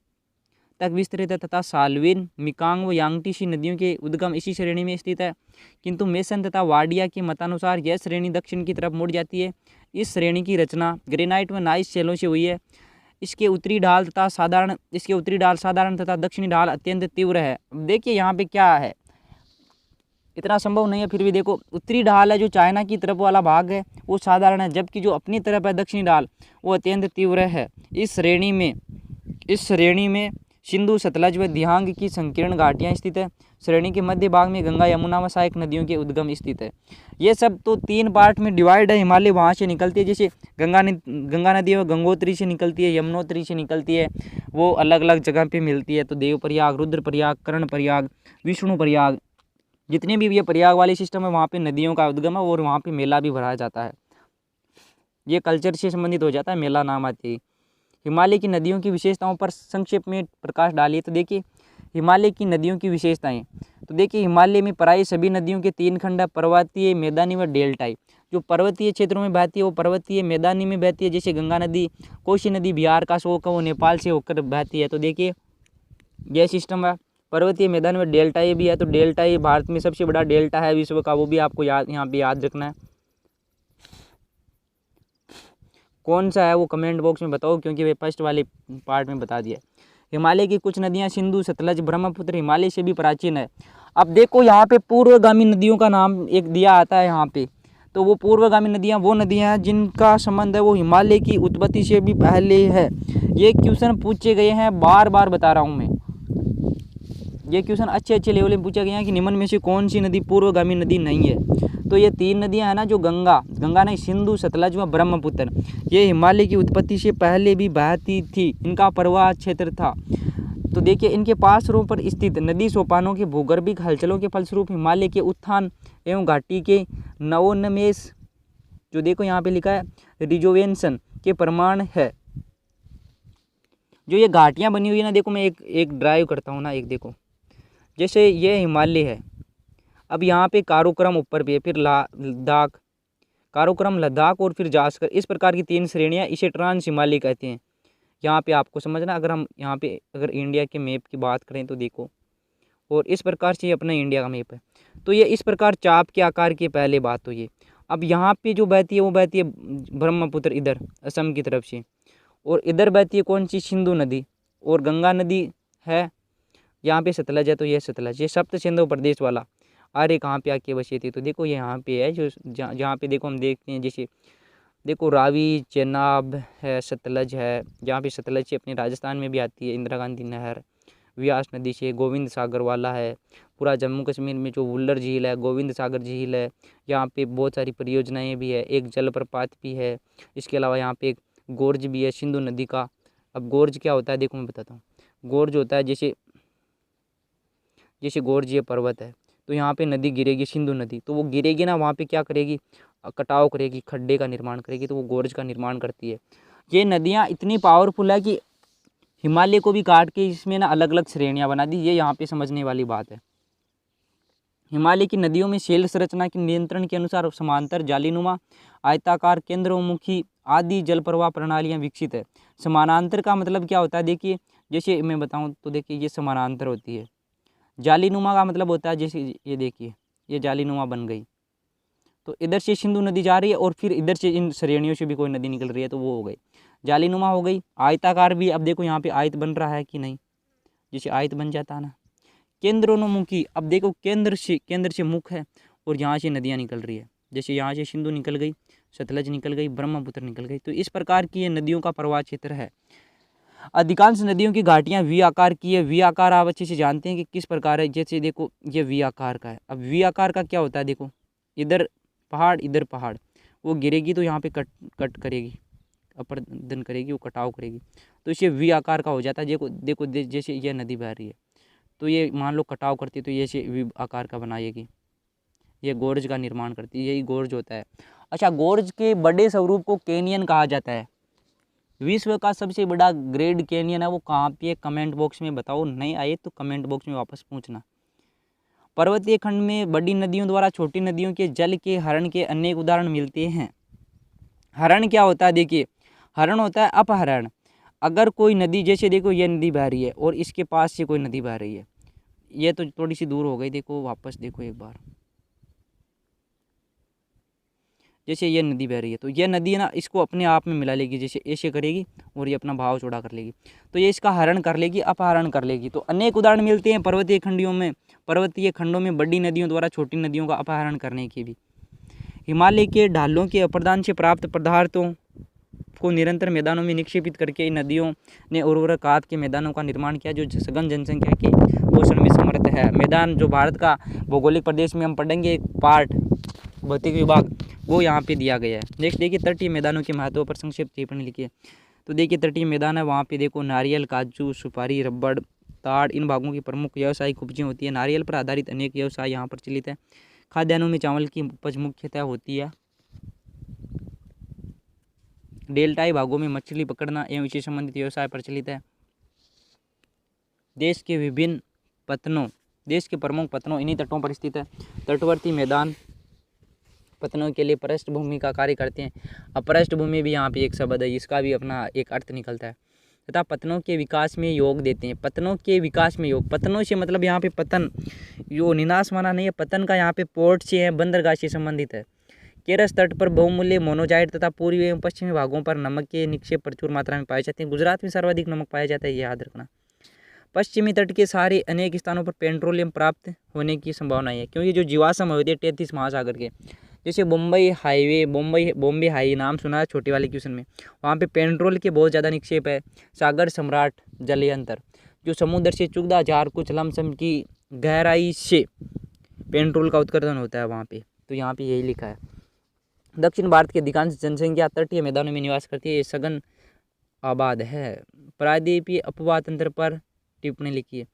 तक विस्तृत है तथा साल्विन, मिकांग व यांगटीसी नदियों के उद्गम इसी श्रेणी में स्थित है। किंतु मेसन तथा वाडिया के मतानुसार यह श्रेणी दक्षिण की तरफ मुड़ जाती है। इस श्रेणी की रचना ग्रेनाइट व नाइस शैलों से हुई है। इसके उत्तरी ढाल साधारण तथा दक्षिणी ढाल अत्यंत तीव्र है। देखिए यहाँ पे क्या है, इतना संभव नहीं है, फिर भी देखो उत्तरी ढाल है जो चाइना की तरफ वाला भाग है वो साधारण है, जबकि जो अपनी तरफ है दक्षिणी ढाल वो अत्यंत तीव्र है। इस श्रेणी में सिंधु, सतलज व दिहांग की संकीर्ण घाटियाँ स्थित है। श्रेणी के मध्य भाग में गंगा, यमुना व सहायक नदियों के उद्गम स्थित है। ये सब तो 3 पार्ट में डिवाइड है। हिमालय वहाँ से निकलती है, जैसे गंगा नदी है गंगोत्री से निकलती है, यमुनोत्री से निकलती है, वो अलग अलग जगह पे मिलती है। तो देवप्रयाग, रुद्रप्रयाग, कर्णप्रयाग, विष्णुप्रयाग, जितने भी ये प्रयाग वाले सिस्टम है वहाँ पे नदियों का उद्गम है और वहाँ पे मेला भी भराया जाता है। ये कल्चर से संबंधित हो जाता है, मेला नाम आती है। हिमालय की नदियों की विशेषताओं पर संक्षेप में प्रकाश डालिए। तो देखिए हिमालय की नदियों की विशेषताएं। तो देखिए हिमालय में प्राय सभी नदियों के 3 खंड है, पर्वतीय, मैदानी व डेल्टाई। जो पर्वतीय क्षेत्रों में बहती है वो पर्वतीय, मैदानी में बहती है जैसे गंगा नदी, कोसी नदी बिहार का शोक है वो नेपाल से होकर बहती है। तो देखिए यह सिस्टम है। पर्वतीय, मैदान में डेल्टाई भी है। तो डेल्टाई भारत में सबसे बड़ा डेल्टा है विश्व का, वो भी आपको यहाँ पे याद रखना है। कौन सा है वो कमेंट बॉक्स में बताओ, क्योंकि वे फर्स्ट वाले पार्ट में बता दिया। हिमालय की कुछ नदियां सिंधु, सतलज, ब्रह्मपुत्र हिमालय से भी प्राचीन है। अब देखो यहाँ पे पूर्वगामी नदियों का नाम एक दिया आता है यहाँ पे। तो वो पूर्वगामी नदियाँ वो नदियाँ हैं जिनका संबंध है वो हिमालय की उत्पत्ति से भी पहले है। ये क्वेश्चन पूछे गए हैं, बार बार बता रहा हूँ मैं। ये क्वेश्चन अच्छे लेवल में पूछा गया है कि निम्न में से कौन सी नदी पूर्वगामी नदी नहीं है। तो ये 3 नदियां हैं ना, जो गंगा नहीं, सिंधु, सतलज व ब्रह्मपुत्र, ये हिमालय की उत्पत्ति से पहले भी बहती थी। इनका प्रवाह क्षेत्र था। तो देखिए इनके पार्श्वों पर स्थित नदी सोपानों के भूगर्भिक हलचलों के फलस्वरूप हिमालय के उत्थान एवं घाटी के नवोन्मेष, जो देखो यहाँ पे लिखा है रिजोवेंशन के प्रमाण है। जो ये घाटियाँ बनी हुई है ना, देखो मैं एक ड्राइव करता हूँ ना, एक देखो जैसे ये हिमालय है। अब यहाँ पे काराकोरम ऊपर भी है, फिर लद्दाख, काराकोरम, लद्दाख और फिर जास्कर, इस प्रकार की 3 श्रेणियाँ, इसे ट्रांस हिमालय कहते हैं। यहाँ पे आपको समझना, अगर हम यहाँ पे अगर इंडिया के मैप की बात करें तो देखो, और इस प्रकार से अपना इंडिया का मैप है। तो ये इस प्रकार चाप के आकार की पहले बात तो ये। अब यहाँ पे जो बहती है वो बहती है ब्रह्मपुत्र इधर असम की तरफ से, और इधर बहती है कौन सी, सिंधु नदी, और गंगा नदी है यहाँ पे, सतलज है तो ये सतलज, ये सप्त सिंधु प्रदेश वाला। अरे कहाँ पे आके बसी थी, तो देखो ये यहाँ पे है, जो जहाँ पे देखो हम देखते हैं, जैसे देखो रावी, चेनाब है, सतलज है, जहाँ पे सतलज से अपने राजस्थान में भी आती है, इंदिरा गांधी नहर, व्यास नदी से, गोविंद सागर वाला है, पूरा जम्मू कश्मीर में जो वुल्लर झील है, गोविंद सागर झील है, यहाँ पे बहुत सारी परियोजनाएं भी है, एक जलप्रपात भी है। इसके अलावा यहाँ पे एक गोर्ज भी है सिंधु नदी का। अब गोर्ज क्या होता है देखो मैं बताता हूँ। गोर्ज होता है जैसे गोर्ज ये पर्वत है, तो यहाँ पे नदी गिरेगी सिंधु नदी, तो वो गिरेगी ना, वहाँ पे क्या करेगी, कटाव करेगी, खड्डे का निर्माण करेगी, तो वो गोर्ज का निर्माण करती है। ये नदियाँ इतनी पावरफुल है कि हिमालय को भी काट के इसमें ना अलग अलग श्रेणियाँ बना दी। ये यहाँ पे समझने वाली बात है। हिमालय की नदियों में शैल संरचना के नियंत्रण के अनुसार समांतर, जालीनुमा, आयताकार, केंद्रोन्मुखी आदि जल प्रवाह प्रणालियाँ विकसित है। समानांतर का मतलब क्या होता है, देखिए जैसे मैं बताऊँ तो देखिए ये समानांतर होती है। जालीनुमा का मतलब होता है जैसे ये देखिए ये जालीनुमा बन गई, तो इधर से सिंधु नदी जा रही है और फिर इधर से इन श्रेणियों से भी कोई नदी निकल रही है, तो वो हो गई जालीनुमा हो गई। आयताकार भी, अब देखो यहाँ पे आयत बन रहा है कि नहीं, जैसे आयत बन जाता है ना। केंद्रोन्मुखी, अब देखो केंद्र से मुख है और यहाँ से नदियाँ निकल रही है, जैसे यहाँ से सिंधु निकल गई, सतलज निकल गई, ब्रह्मपुत्र निकल गई। तो इस प्रकार की ये नदियों का प्रवाह क्षेत्र है। अधिकांश नदियों की घाटियाँ वी आकार की है। वी आकार आप अच्छे से जानते हैं कि किस प्रकार है, जैसे देखो ये वी आकार का है। अब वी आकार का क्या होता है, देखो इधर पहाड़, वो गिरेगी तो यहाँ पे कट करेगी, अपर्दन करेगी, वो कटाव करेगी, तो इसे वी आकार का हो जाता है। देखो जैसे ये नदी बह रही है, तो ये मान लो कटाव करती है, तो ये से वी आकार का बनाएगी, ये गोर्ज का निर्माण करती है, यही गोर्ज होता है। अच्छा, गोर्ज के बड़े स्वरूप को कैनियन कहा जाता है। विश्व का सबसे बड़ा ग्रेट कैनियन है वो कहाँ पे है, कमेंट बॉक्स में बताओ। नहीं आए तो कमेंट बॉक्स में वापस पूछना। पर्वतीय खंड में बड़ी नदियों द्वारा छोटी नदियों के जल के हरण के अनेक उदाहरण मिलते हैं। हरण क्या होता है, देखिए हरण होता है अपहरण। अगर कोई नदी, जैसे देखो ये नदी बह रही है और इसके पास से कोई नदी बह रही है, ये तो थोड़ी सी दूर हो गई, देखो वापस देखो एक बार, जैसे ये नदी बह रही है, तो ये नदी ना इसको अपने आप में मिला लेगी, जैसे ऐसे करेगी और ये अपना भाव चौड़ा कर लेगी, तो ये इसका हरण कर लेगी, अपहरण कर लेगी। तो अनेक उदाहरण मिलते हैं पर्वतीय खंडों में बड़ी नदियों द्वारा छोटी नदियों का अपहरण करने की भी। हिमालय के ढालों के अप्रदान से प्राप्त पदार्थों को निरंतर मैदानों में निक्षेपित करके इन नदियों ने उर्वरक खाद के मैदानों का निर्माण किया, जो सघन जनसंख्या के पोषण में समर्थ है। मैदान जो भारत का भौगोलिक प्रदेश में हम पढ़ेंगे एक पार्ट, भौतिक विभाग, वो यहाँ पे दिया गया है। नेक्स्ट देखिए तटीय मैदानों के महत्व पर संक्षिप्त टिप्पणी लिखिए। तो देखिए तटीय मैदान है, वहाँ पे देखो नारियल, काजू, सुपारी, रबड़, ताड़, इन भागों की प्रमुख व्यावसायिक उपजें होती है। नारियल पर आधारित अनेक व्यवसाय यहाँ प्रचलित है। खाद्यान्नों में चावल की उपज मुख्यतः होती है। डेल्टाई भागों में मछली पकड़ना एवं इससे संबंधित व्यवसाय प्रचलित है। देश के विभिन्न पतनों, देश के प्रमुख पतनों इन्हीं तटों पर स्थित है। तटवर्ती मैदान पतनों के लिए पृष्ठभूमि का कार्य करते हैं। अब पृष्ठभूमि भी यहाँ पे एक शब्द है, इसका भी अपना एक अर्थ निकलता है। तथा पतनों के विकास में योग देते हैं। पतनों के विकास में योग, पतनों से मतलब यहाँ पे पतन जो निनाश माना नहीं है, पतन का यहाँ पे पोर्ट से है, बंदरगाह से संबंधित है। केरस तट पर बहुमूल्य मोनोजाइट तथा पूर्वी एवं पश्चिमी भागों पर नमक के निक्षेप प्रचुर मात्रा में पाए जाते हैं। गुजरात में सर्वाधिक नमक पाया जाता है, ये याद रखना। पश्चिमी तट के सारे अनेक स्थानों पर पेट्रोलियम प्राप्त होने की संभावना है, क्योंकि जो जीवाश्म होते हैं 33 महासागर के, जैसे मुंबई हाईवे, बॉम्बे हाई नाम सुना है छोटे वाले क्वेश्चन में, वहाँ पे पेट्रोल के बहुत ज़्यादा निक्षेप है। सागर सम्राट जलयंत्र जो समुद्र से 14,000 कुछ लमसम की गहराई से पेट्रोल का उत्खनन होता है वहाँ पे, तो यहाँ पे यही लिखा है। दक्षिण भारत की अधिकांश जनसंख्या तटीय मैदानों में निवास करती है, ये सघन आबाद है। प्रायद्वीपीय अपवाद तंत्र पर टिप्पणी लिखी है।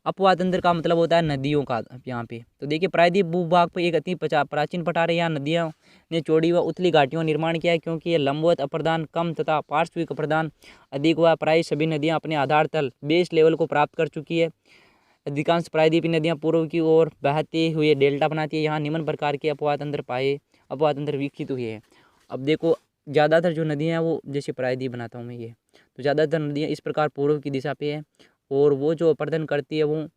अपवाद तंत्र का मतलब होता है नदियों का। यहाँ पे तो देखिए, प्रायद्वीप भूभाग पर एक अति प्राचीन पठार है। यहाँ नदियों ने चौड़ी व उथली घाटियों का निर्माण किया है, क्योंकि ये लंबवत अप्रदान कम तथा पार्श्विक अप्रदान अधिक हुआ। प्राय सभी नदियाँ अपने आधार तल बेस लेवल को प्राप्त कर चुकी है। अधिकांश प्रायद्वीपीय नदियाँ पूर्व की ओर बहते हुए डेल्टा बनाती है। यहाँ निम्न प्रकार के अपवाद तंत्र विकसित हुए हैं। अब देखो, ज़्यादातर जो नदियाँ हैं वो जैसे प्रायद्वीप बनाता हूँ मैं ये, तो ज़्यादातर नदियाँ इस प्रकार पूर्व की दिशा पे है, और वो जो अपर्दन करती है वो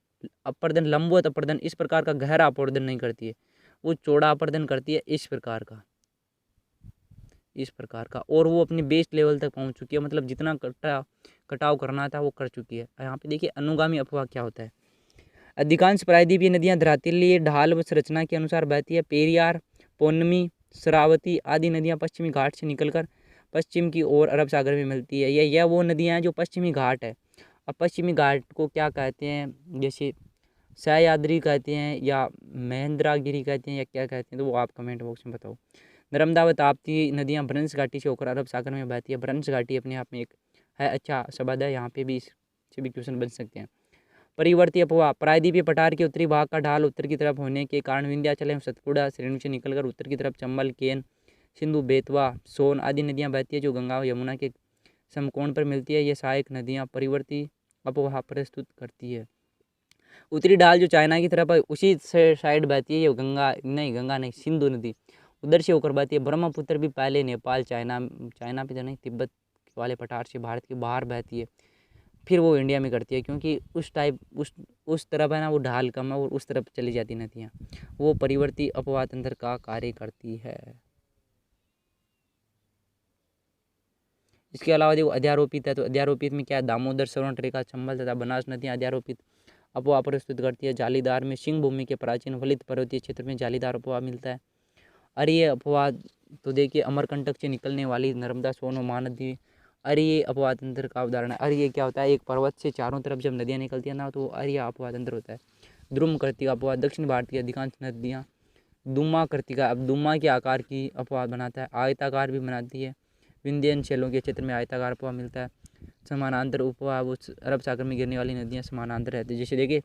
अपर्दन लंबवत अपर्दन, इस प्रकार का गहरा अपर्दन नहीं करती है, वो चौड़ा अपर्दन करती है इस प्रकार का, और वो अपनी बेस लेवल तक पहुंच चुकी है, मतलब जितना कटाव करना था वो कर चुकी है। यहाँ पे देखिए अनुगामी अपवाह क्या होता है। अधिकांश प्रायद्वीपीय नदियाँ धरातलीय ढाल व संरचना के अनुसार बहती है। पेरियार, पौर्णमी, शरावती आदि नदियाँ पश्चिमी घाट से निकलकर पश्चिम की ओर अरब सागर में मिलती है। यह वो नदियाँ हैं जो पश्चिमी घाट है। अब पश्चिमी घाट को क्या कहते हैं, जैसे सह्याद्री कहते हैं या महेंद्रगिरी कहते हैं या क्या कहते हैं, तो वो आप कमेंट बॉक्स में बताओ। नर्मदा व ताप्ती नदियाँ भ्रंश घाटी से होकर अरब सागर में बहती है। भ्रंश घाटी अपने आप में एक है अच्छा शब्द है, यहाँ पे भी इससे भी क्वेश्चन बन सकते हैं। परिवर्ती अपवाह, प्रायद्वीपीय पठार के उत्तरी भाग का ढाल उत्तर की तरफ होने के कारण विंध्याचल एवं सतपुड़ा श्रेणी से निकलकर उत्तर की तरफ चंबल, केन, सिंधु, बेतवा, सोन आदि नदियाँ बहती है, जो गंगा व यमुना के समकोण पर मिलती है। ये सहायक नदियाँ परिवर्ती अपवाह प्रस्तुत करती है। उत्तरी ढाल जो चाइना की तरफ है उसी से साइड बहती है, ये गंगा नहीं सिंधु नदी उधर से होकर बहती है। ब्रह्मपुत्र भी पहले नेपाल चाइना पे तो नहीं, तिब्बत वाले पठार से भारत के बाहर बहती है, फिर वो इंडिया में करती है, क्योंकि उस तरफ है ना वो ढाल कम है और उस तरफ चली जाती नदियाँ, वो परिवर्ती अपवाह तंत्र का कार्य करती है। इसके अलावा देखो अध्यारोपित है, तो अध्यारोपित में क्या है, दामोदर, सवर्ण रेखा, चंबल तथा बनास नदियाँ अध्यारोपित अपवाह प्रस्तुत करती है। जालीदार में सिंह भूमि के प्राचीन फलित पर्वतीय क्षेत्र में जालीदार अपवाह मिलता है। अरे ये अपवाह तो देखिए अमरकंटक से निकलने वाली नर्मदा, सोन और महानदी, अरे ये अपवाह तंत्र का उदाहरण है। अरे ये क्या होता है, एक पर्वत से चारों तरफ जब नदियाँ निकलती है ना, तो अरे अपवाह तंत्र होता है। ध्रुम कृत्तिका अपवाह, दक्षिण भारत की अधिकांश नदियाँ दुम्मा कृत्तिका, अब दुम्मा के आकार की अपवाह बनाता है, आयताकार भी बनाती है। विंध्यन शैलों के क्षेत्र में आयताकार अपवाह मिलता है। समानांतर उपवाह, वो अरब सागर में गिरने वाली नदियाँ समानांतर रहती है। जैसे देखिए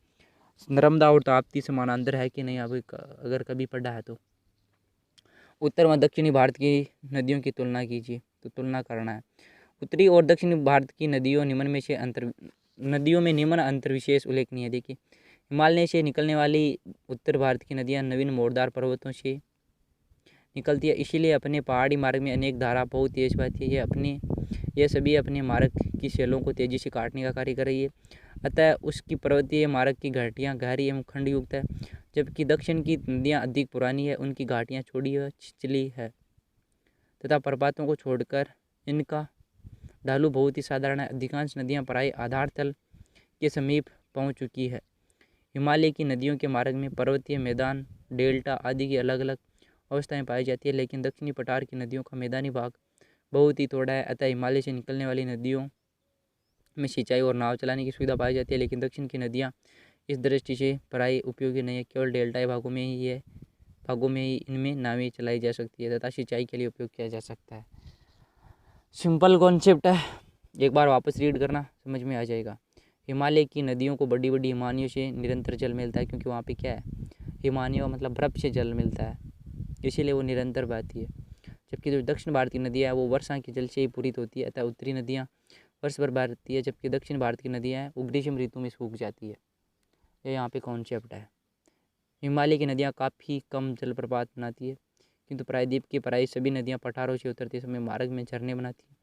नर्मदा और ताप्ती समानांतर है कि नहीं, अगर कभी पढ़ा है तो। उत्तर व दक्षिणी भारत की नदियों की तुलना कीजिए, तो तुलना करना है। उत्तरी और दक्षिणी भारत की नदियों में निम्न अंतर विशेष उल्लेखनीय है। देखिए हिमालय से निकलने वाली उत्तर भारत की नदियाँ नवीन मोरदार पर्वतों से निकलती है, इसीलिए अपने पहाड़ी मार्ग में अनेक धारा बहुत तेज बहती है। यह सभी अपने मार्ग की शैलों को तेजी से काटने का कार्य कर रही है, अतः उसकी पर्वतीय मार्ग की घाटियाँ गहरी एवं खंडयुक्त है, जबकि दक्षिण की नदियाँ अधिक पुरानी है, उनकी घाटियाँ छोटी व छिछली है तथा प्रपातों को छोड़कर इनका ढालू बहुत ही साधारण है। अधिकांश नदियाँ प्राय आधार तल के समीप पहुँच चुकी है। हिमालय की नदियों के मार्ग में पर्वतीय मैदान, डेल्टा आदि की अलग अलग अवस्थाएं पाई जाती है, लेकिन दक्षिणी पठार की नदियों का मैदानी भाग बहुत ही थोड़ा है, अतः हिमालय से निकलने वाली नदियों में सिंचाई और नाव चलाने की सुविधा पाई जाती है, लेकिन दक्षिण की नदियाँ इस दृष्टि से प्राय उपयोगी नहीं है। केवल डेल्टाई भागों में ही इनमें नावें चलाई जा सकती है तथा सिंचाई के लिए उपयोग किया जा सकता है। सिंपल कॉन्सेप्ट है, एक बार वापस रीड करना समझ में आ जाएगा। हिमालय की नदियों को बड़ी बड़ी हिमानियों से निरंतर जल मिलता है, क्योंकि वहाँ पे क्या है, हिमानियों मतलब बर्फ से जल मिलता है, इसीलिए वो निरंतर बहती है। जबकि जो दक्षिण भारत की नदियाँ है वो वर्षा के जल से ही पूरित होती है, अतः उत्तरी नदियाँ वर्ष भर बहती है, जबकि दक्षिण भारत की नदियाँ हैं वो ग्रीष्म ऋतु में सूख जाती है। ये यहाँ पे कॉन्सेप्ट है। हिमालय की नदियाँ काफ़ी कम जलप्रपात बनाती है, किंतु प्रायद्वीप की प्रायः सभी नदियाँ पठारों से उतरते समय मार्ग में झरने बनाती हैं,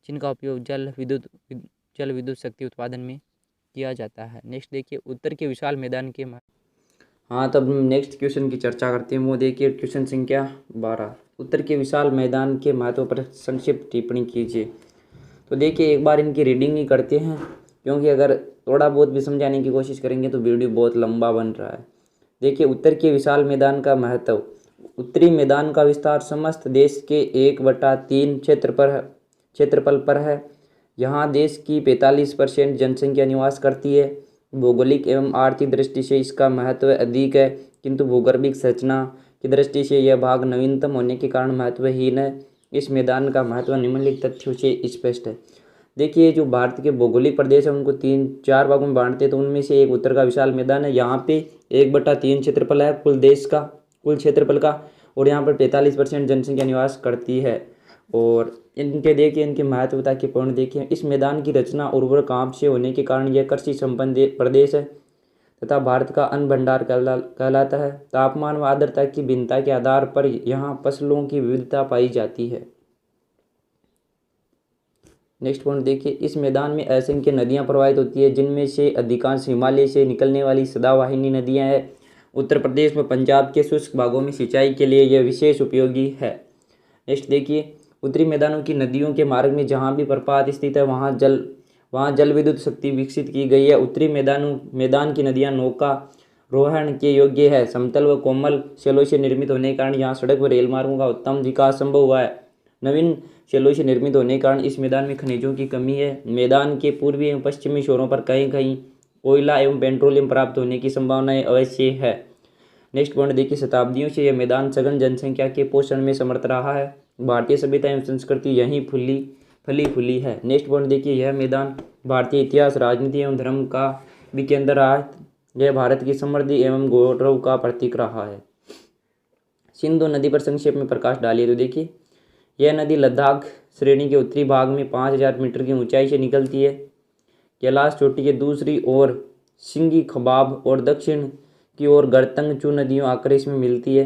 जिनका उपयोग जल विद्युत शक्ति उत्पादन में किया जाता है। नेक्स्ट देखिए, उत्तर के विशाल मैदान के हाँ, तब नेक्स्ट क्वेश्चन की चर्चा करते हैं। वो देखिए क्वेश्चन संख्या 12, उत्तर के विशाल मैदान के महत्व पर संक्षिप्त टिप्पणी कीजिए। तो देखिए एक बार इनकी रीडिंग ही करते हैं, क्योंकि अगर थोड़ा बहुत भी समझाने की कोशिश करेंगे तो वीडियो बहुत लंबा बन रहा है। देखिए उत्तर के विशाल मैदान का महत्व। उत्तरी मैदान का विस्तार समस्त देश के 1/3 क्षेत्रफल पर है। यहाँ देश की 45% जनसंख्या निवास करती है। भौगोलिक एवं आर्थिक दृष्टि से इसका महत्व अधिक है, किंतु भूगर्भिक संरचना की दृष्टि से यह भाग नवीनतम होने के कारण महत्वहीन है। इस मैदान का महत्व निम्नलिखित तथ्यों से स्पष्ट है। देखिए जो भारत के भौगोलिक प्रदेश है उनको 3-4 भागों में बांटते हैं, तो उनमें से एक उत्तर का विशाल मैदान है। यहाँ पे 1/3 क्षेत्रफल है कुल क्षेत्रफल का, और यहाँ पर 45% जनसंख्या निवास करती है। और इनके देखिए इनके महत्वता के पॉइंट देखिए। इस मैदान की रचना उर्वरक आंप से होने के कारण यह कृषि संपन्न प्रदेश है तथा भारत का अन्न भंडार कहलाता है। तापमान व आर्द्रता की भिन्नता के आधार पर यहाँ फसलों की विविधता पाई जाती है। नेक्स्ट पॉइंट देखिए, इस मैदान में असंख्य नदियाँ प्रवाहित होती है, जिनमें से अधिकांश हिमालय से निकलने वाली सदावाहिनी नदियाँ हैं। उत्तर प्रदेश में पंजाब के शुष्क भागों में सिंचाई के लिए यह विशेष उपयोगी है। नेक्स्ट देखिए, उत्तरी मैदानों की नदियों के मार्ग में जहाँ भी प्रपात स्थित है वहाँ जल विद्युत शक्ति विकसित की गई है। उत्तरी मैदान की नदियाँ नौका रोहण के योग्य है। समतल व कोमल शैलों से निर्मित होने के कारण यहाँ सड़क व रेल मार्गों का उत्तम विकास संभव हुआ है। नवीन शैलों से निर्मित होने के कारण इस मैदान में खनिजों की कमी है। मैदान के पूर्वी एवं पश्चिमी छोरों पर कहीं कहीं कोयला एवं पेट्रोलियम प्राप्त होने की संभावनाएं अवश्य है। नेक्स्ट पॉइंट देखिए, शताब्दियों से यह मैदान सघन जनसंख्या के पोषण में समर्थ रहा है। भारतीय सभ्यता एवं संस्कृति यहीं फली फूली है। नेक्स्ट पॉइंट देखिए, यह मैदान भारतीय इतिहास, राजनीति एवं धर्म का भी केंद्र रहा है। यह भारत की समृद्धि एवं गौरव का प्रतीक रहा है। सिंधु नदी पर संक्षेप में प्रकाश डालिए। तो देखिए, यह नदी लद्दाख श्रेणी के उत्तरी भाग में 5000 मीटर की ऊंचाई से निकलती है। कैलाश चोटी के दूसरी ओर सिंगी खबाब और दक्षिण की ओर गरतंगचू नदियों आकर इसमें मिलती है।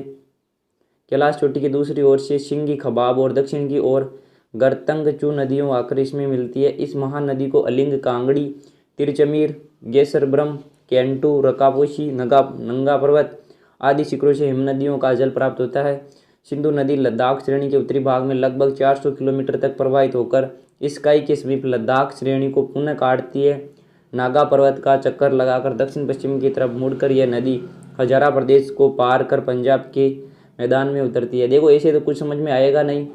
कैलाश चोटी की दूसरी ओर से सिंगी खबाब और दक्षिण की ओर गरतंगचू नदियों आकर इसमें मिलती है। इस महानदी को अलिंग, कांगड़ी, तिरचमीर, गेसरब्रम, केंटू, रकापोशी, नंगा पर्वत आदि शिखरों से हिमनदियों का जल प्राप्त होता है। सिंधु नदी लद्दाख श्रेणी के उत्तरी भाग में लगभग 400 किलोमीटर तक प्रवाहित होकर स्काई के समीप लद्दाख श्रेणी को पुनः काटती है। नागा पर्वत का चक्कर लगाकर दक्षिण पश्चिम की तरफ मुड़कर यह नदी हजारा प्रदेश को पार कर पंजाब के मैदान में उतरती है। देखो ऐसे तो कुछ समझ में आएगा नहीं,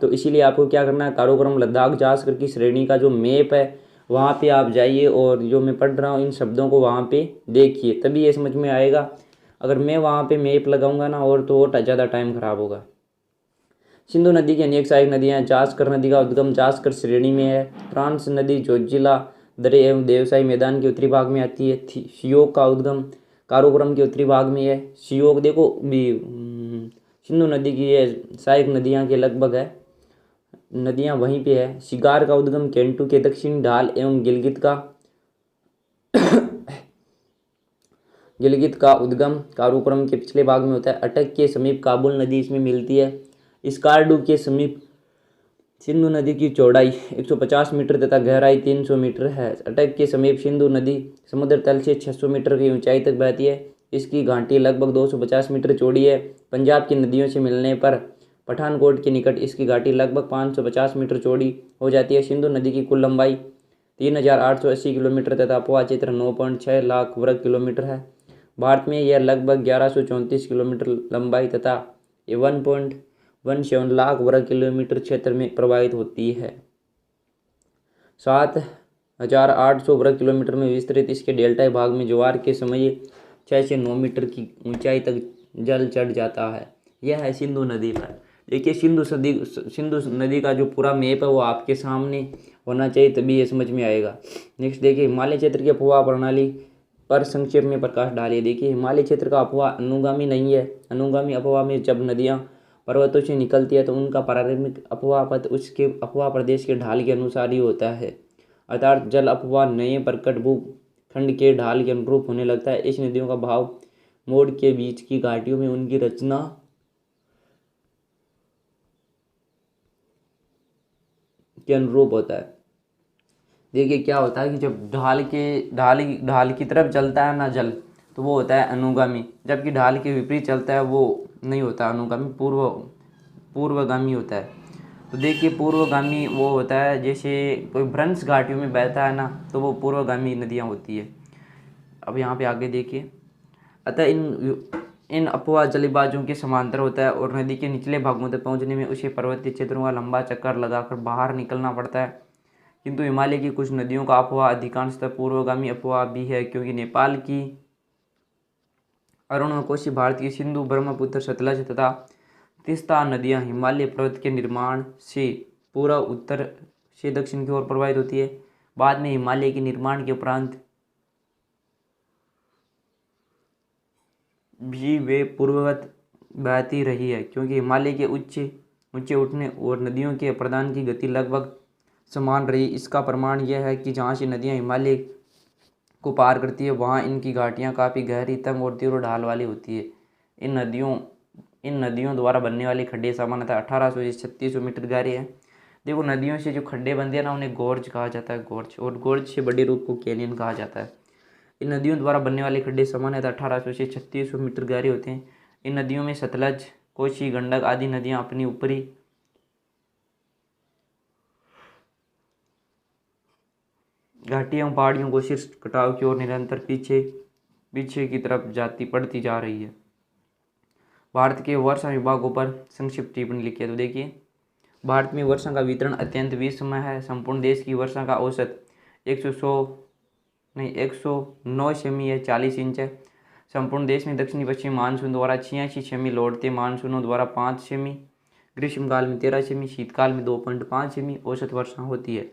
तो इसीलिए आपको क्या करना है, कारोक्रम लद्दाख जास्कर की श्रेणी का जो मैप है वहाँ पे आप जाइए और जो मैं पढ़ रहा हूँ इन शब्दों को वहाँ पे देखिए, तभी ये समझ में आएगा। अगर मैं वहाँ पे मैप लगाऊंगा ना और तो और ज़्यादा टाइम खराब होगा। सिंधु नदी की अनेक सहायक नदियाँ हैं। जास्कर नदी का उद्गम जास्कर श्रेणी में है। फ्रांस नदी जोजिला दरे एवं देवसाई मैदान के उत्तरी भाग में आती है। शियोग का उद्गम कारोक्रम के उत्तरी भाग में है। शियोग देखो भी सिंधु नदी की ये सहायक नदियाँ के लगभग है, नदियाँ वहीं पे है। शिगार का उद्गम केंटू के दक्षिणी ढाल एवं गिलगित का उद्गम कारोक्रम के पिछले भाग में होता है। अटक के समीप काबुल नदी इसमें मिलती है। स्कार्डू के समीप सिंधु नदी की चौड़ाई 150 मीटर तथा गहराई 300 मीटर है। अटक के समीप सिंधु नदी समुद्र तल से 600 मीटर की ऊंचाई तक बहती है। इसकी घाटी लगभग 250 मीटर चौड़ी है। पंजाब की नदियों से मिलने पर पठानकोट के निकट इसकी घाटी लगभग 550 मीटर चौड़ी हो जाती है। सिंधु नदी की कुल लंबाई 3880 किलोमीटर तथा अपवाह क्षेत्र 9.6 लाख वर्ग किलोमीटर है। भारत में यह लगभग 1134 किलोमीटर लंबाई तथा 1.17 लाख वर्ग किलोमीटर क्षेत्र में प्रवाहित होती है। 7800 वर्ग किलोमीटर में विस्तृत इसके डेल्टा भाग में ज्वार के समय 6 से 9 मीटर की ऊंचाई तक जल चढ़ जाता है। यह है सिंधु नदी पर। देखिए सिंधु नदी का जो पूरा मैप है वो आपके सामने होना चाहिए, तभी ये समझ में आएगा। नेक्स्ट देखिए, हिमालय क्षेत्र की अफवाह प्रणाली पर संक्षेप में प्रकाश डालिए। देखिए हिमालय क्षेत्र का अफवाह अनुगामी नहीं है। अनुगामी अफवाह में जब नदियाँ पर्वतों से निकलती है तो उनका प्रारंभिक अफवाह पथ उसके अफवाह प्रदेश के ढाल के अनुसार ही होता है। अर्थात जल अफवाह नए प्रकट भू खंड के ढाल के अनुरूप होने लगता है। इस नदियों का बहाव मोड़ के बीच की घाटियों में उनकी रचना के अनुरूप होता है। देखिए क्या होता है कि जब ढाल की तरफ चलता है ना जल, तो वो होता है अनुगामी, जबकि ढाल के विपरीत चलता है वो नहीं होता अनुगामी, पूर्वगामी होता है। तो देखिए पूर्वगामी वो होता है जैसे कोई भ्रंश घाटियों में बहता है ना, तो वो पूर्वगामी नदियाँ होती है। अब यहाँ पे आगे देखिए, अतः इन अपवाह जलबाजों के समांतर होता है और नदी के निचले भागों तक पहुँचने में उसे पर्वतीय क्षेत्रों का लंबा चक्कर लगाकर बाहर निकलना पड़ता है। किंतु हिमालय की कुछ नदियों का अपवाह अधिकांशतः पूर्वगामी अपवाह भी है, क्योंकि नेपाल की अरुण और कोसी, भारत की सिंधु, ब्रह्मपुत्र, सतलज तथा तीस्ता नदियां हिमालय पर्वत के निर्माण से पूर्व उत्तर से दक्षिण की ओर प्रवाहित होती है। बाद में हिमालय के निर्माण के उपरांत भी वे पूर्ववत बहती रही है, क्योंकि हिमालय के ऊंचे उठने और नदियों के प्रदान की गति लगभग समान रही। इसका प्रमाण यह है कि जहाँ से नदियाँ हिमालय को पार करती है वहाँ इनकी घाटियाँ काफ़ी गहरी, तंग और तीव्र ढाल वाली होती है। इन नदियों द्वारा बनने वाले खड्डे सामान्यतः 1800 से 3600 मीटर गहरे हैं। देखो नदियों से जो खड्डे बनते हैं ना, उन्हें गोर्ज कहा जाता है, गोर्ज, और गोर्ज से बड़े रूप को कैनियन कहा जाता है। इन नदियों द्वारा बनने वाले खड्डे सामान्यतः 1800 से 3600 मीटर गहरे होते हैं। इन नदियों में सतलज, कोसी, गंडक आदि नदियाँ अपनी ऊपरी घाटियों पहाड़ियों को शीर्ष कटाव की ओर निरंतर पीछे की तरफ बढ़ती जा रही है। भारत के वर्षा विभागों पर संक्षिप्त टिप्पणी लिखी है। तो देखिए भारत में वर्षा का वितरण अत्यंत विषम है। संपूर्ण देश की वर्षा का औसत 109 सेमी है, 40 इंच है। संपूर्ण देश में दक्षिणी पश्चिमी मानसून द्वारा 86 सेमी, लौटते मानसूनों द्वारा 5 सेमी, ग्रीष्मकाल में 13 सेमी, शीतकाल में 2.5 सेमी औसत वर्षा होती है।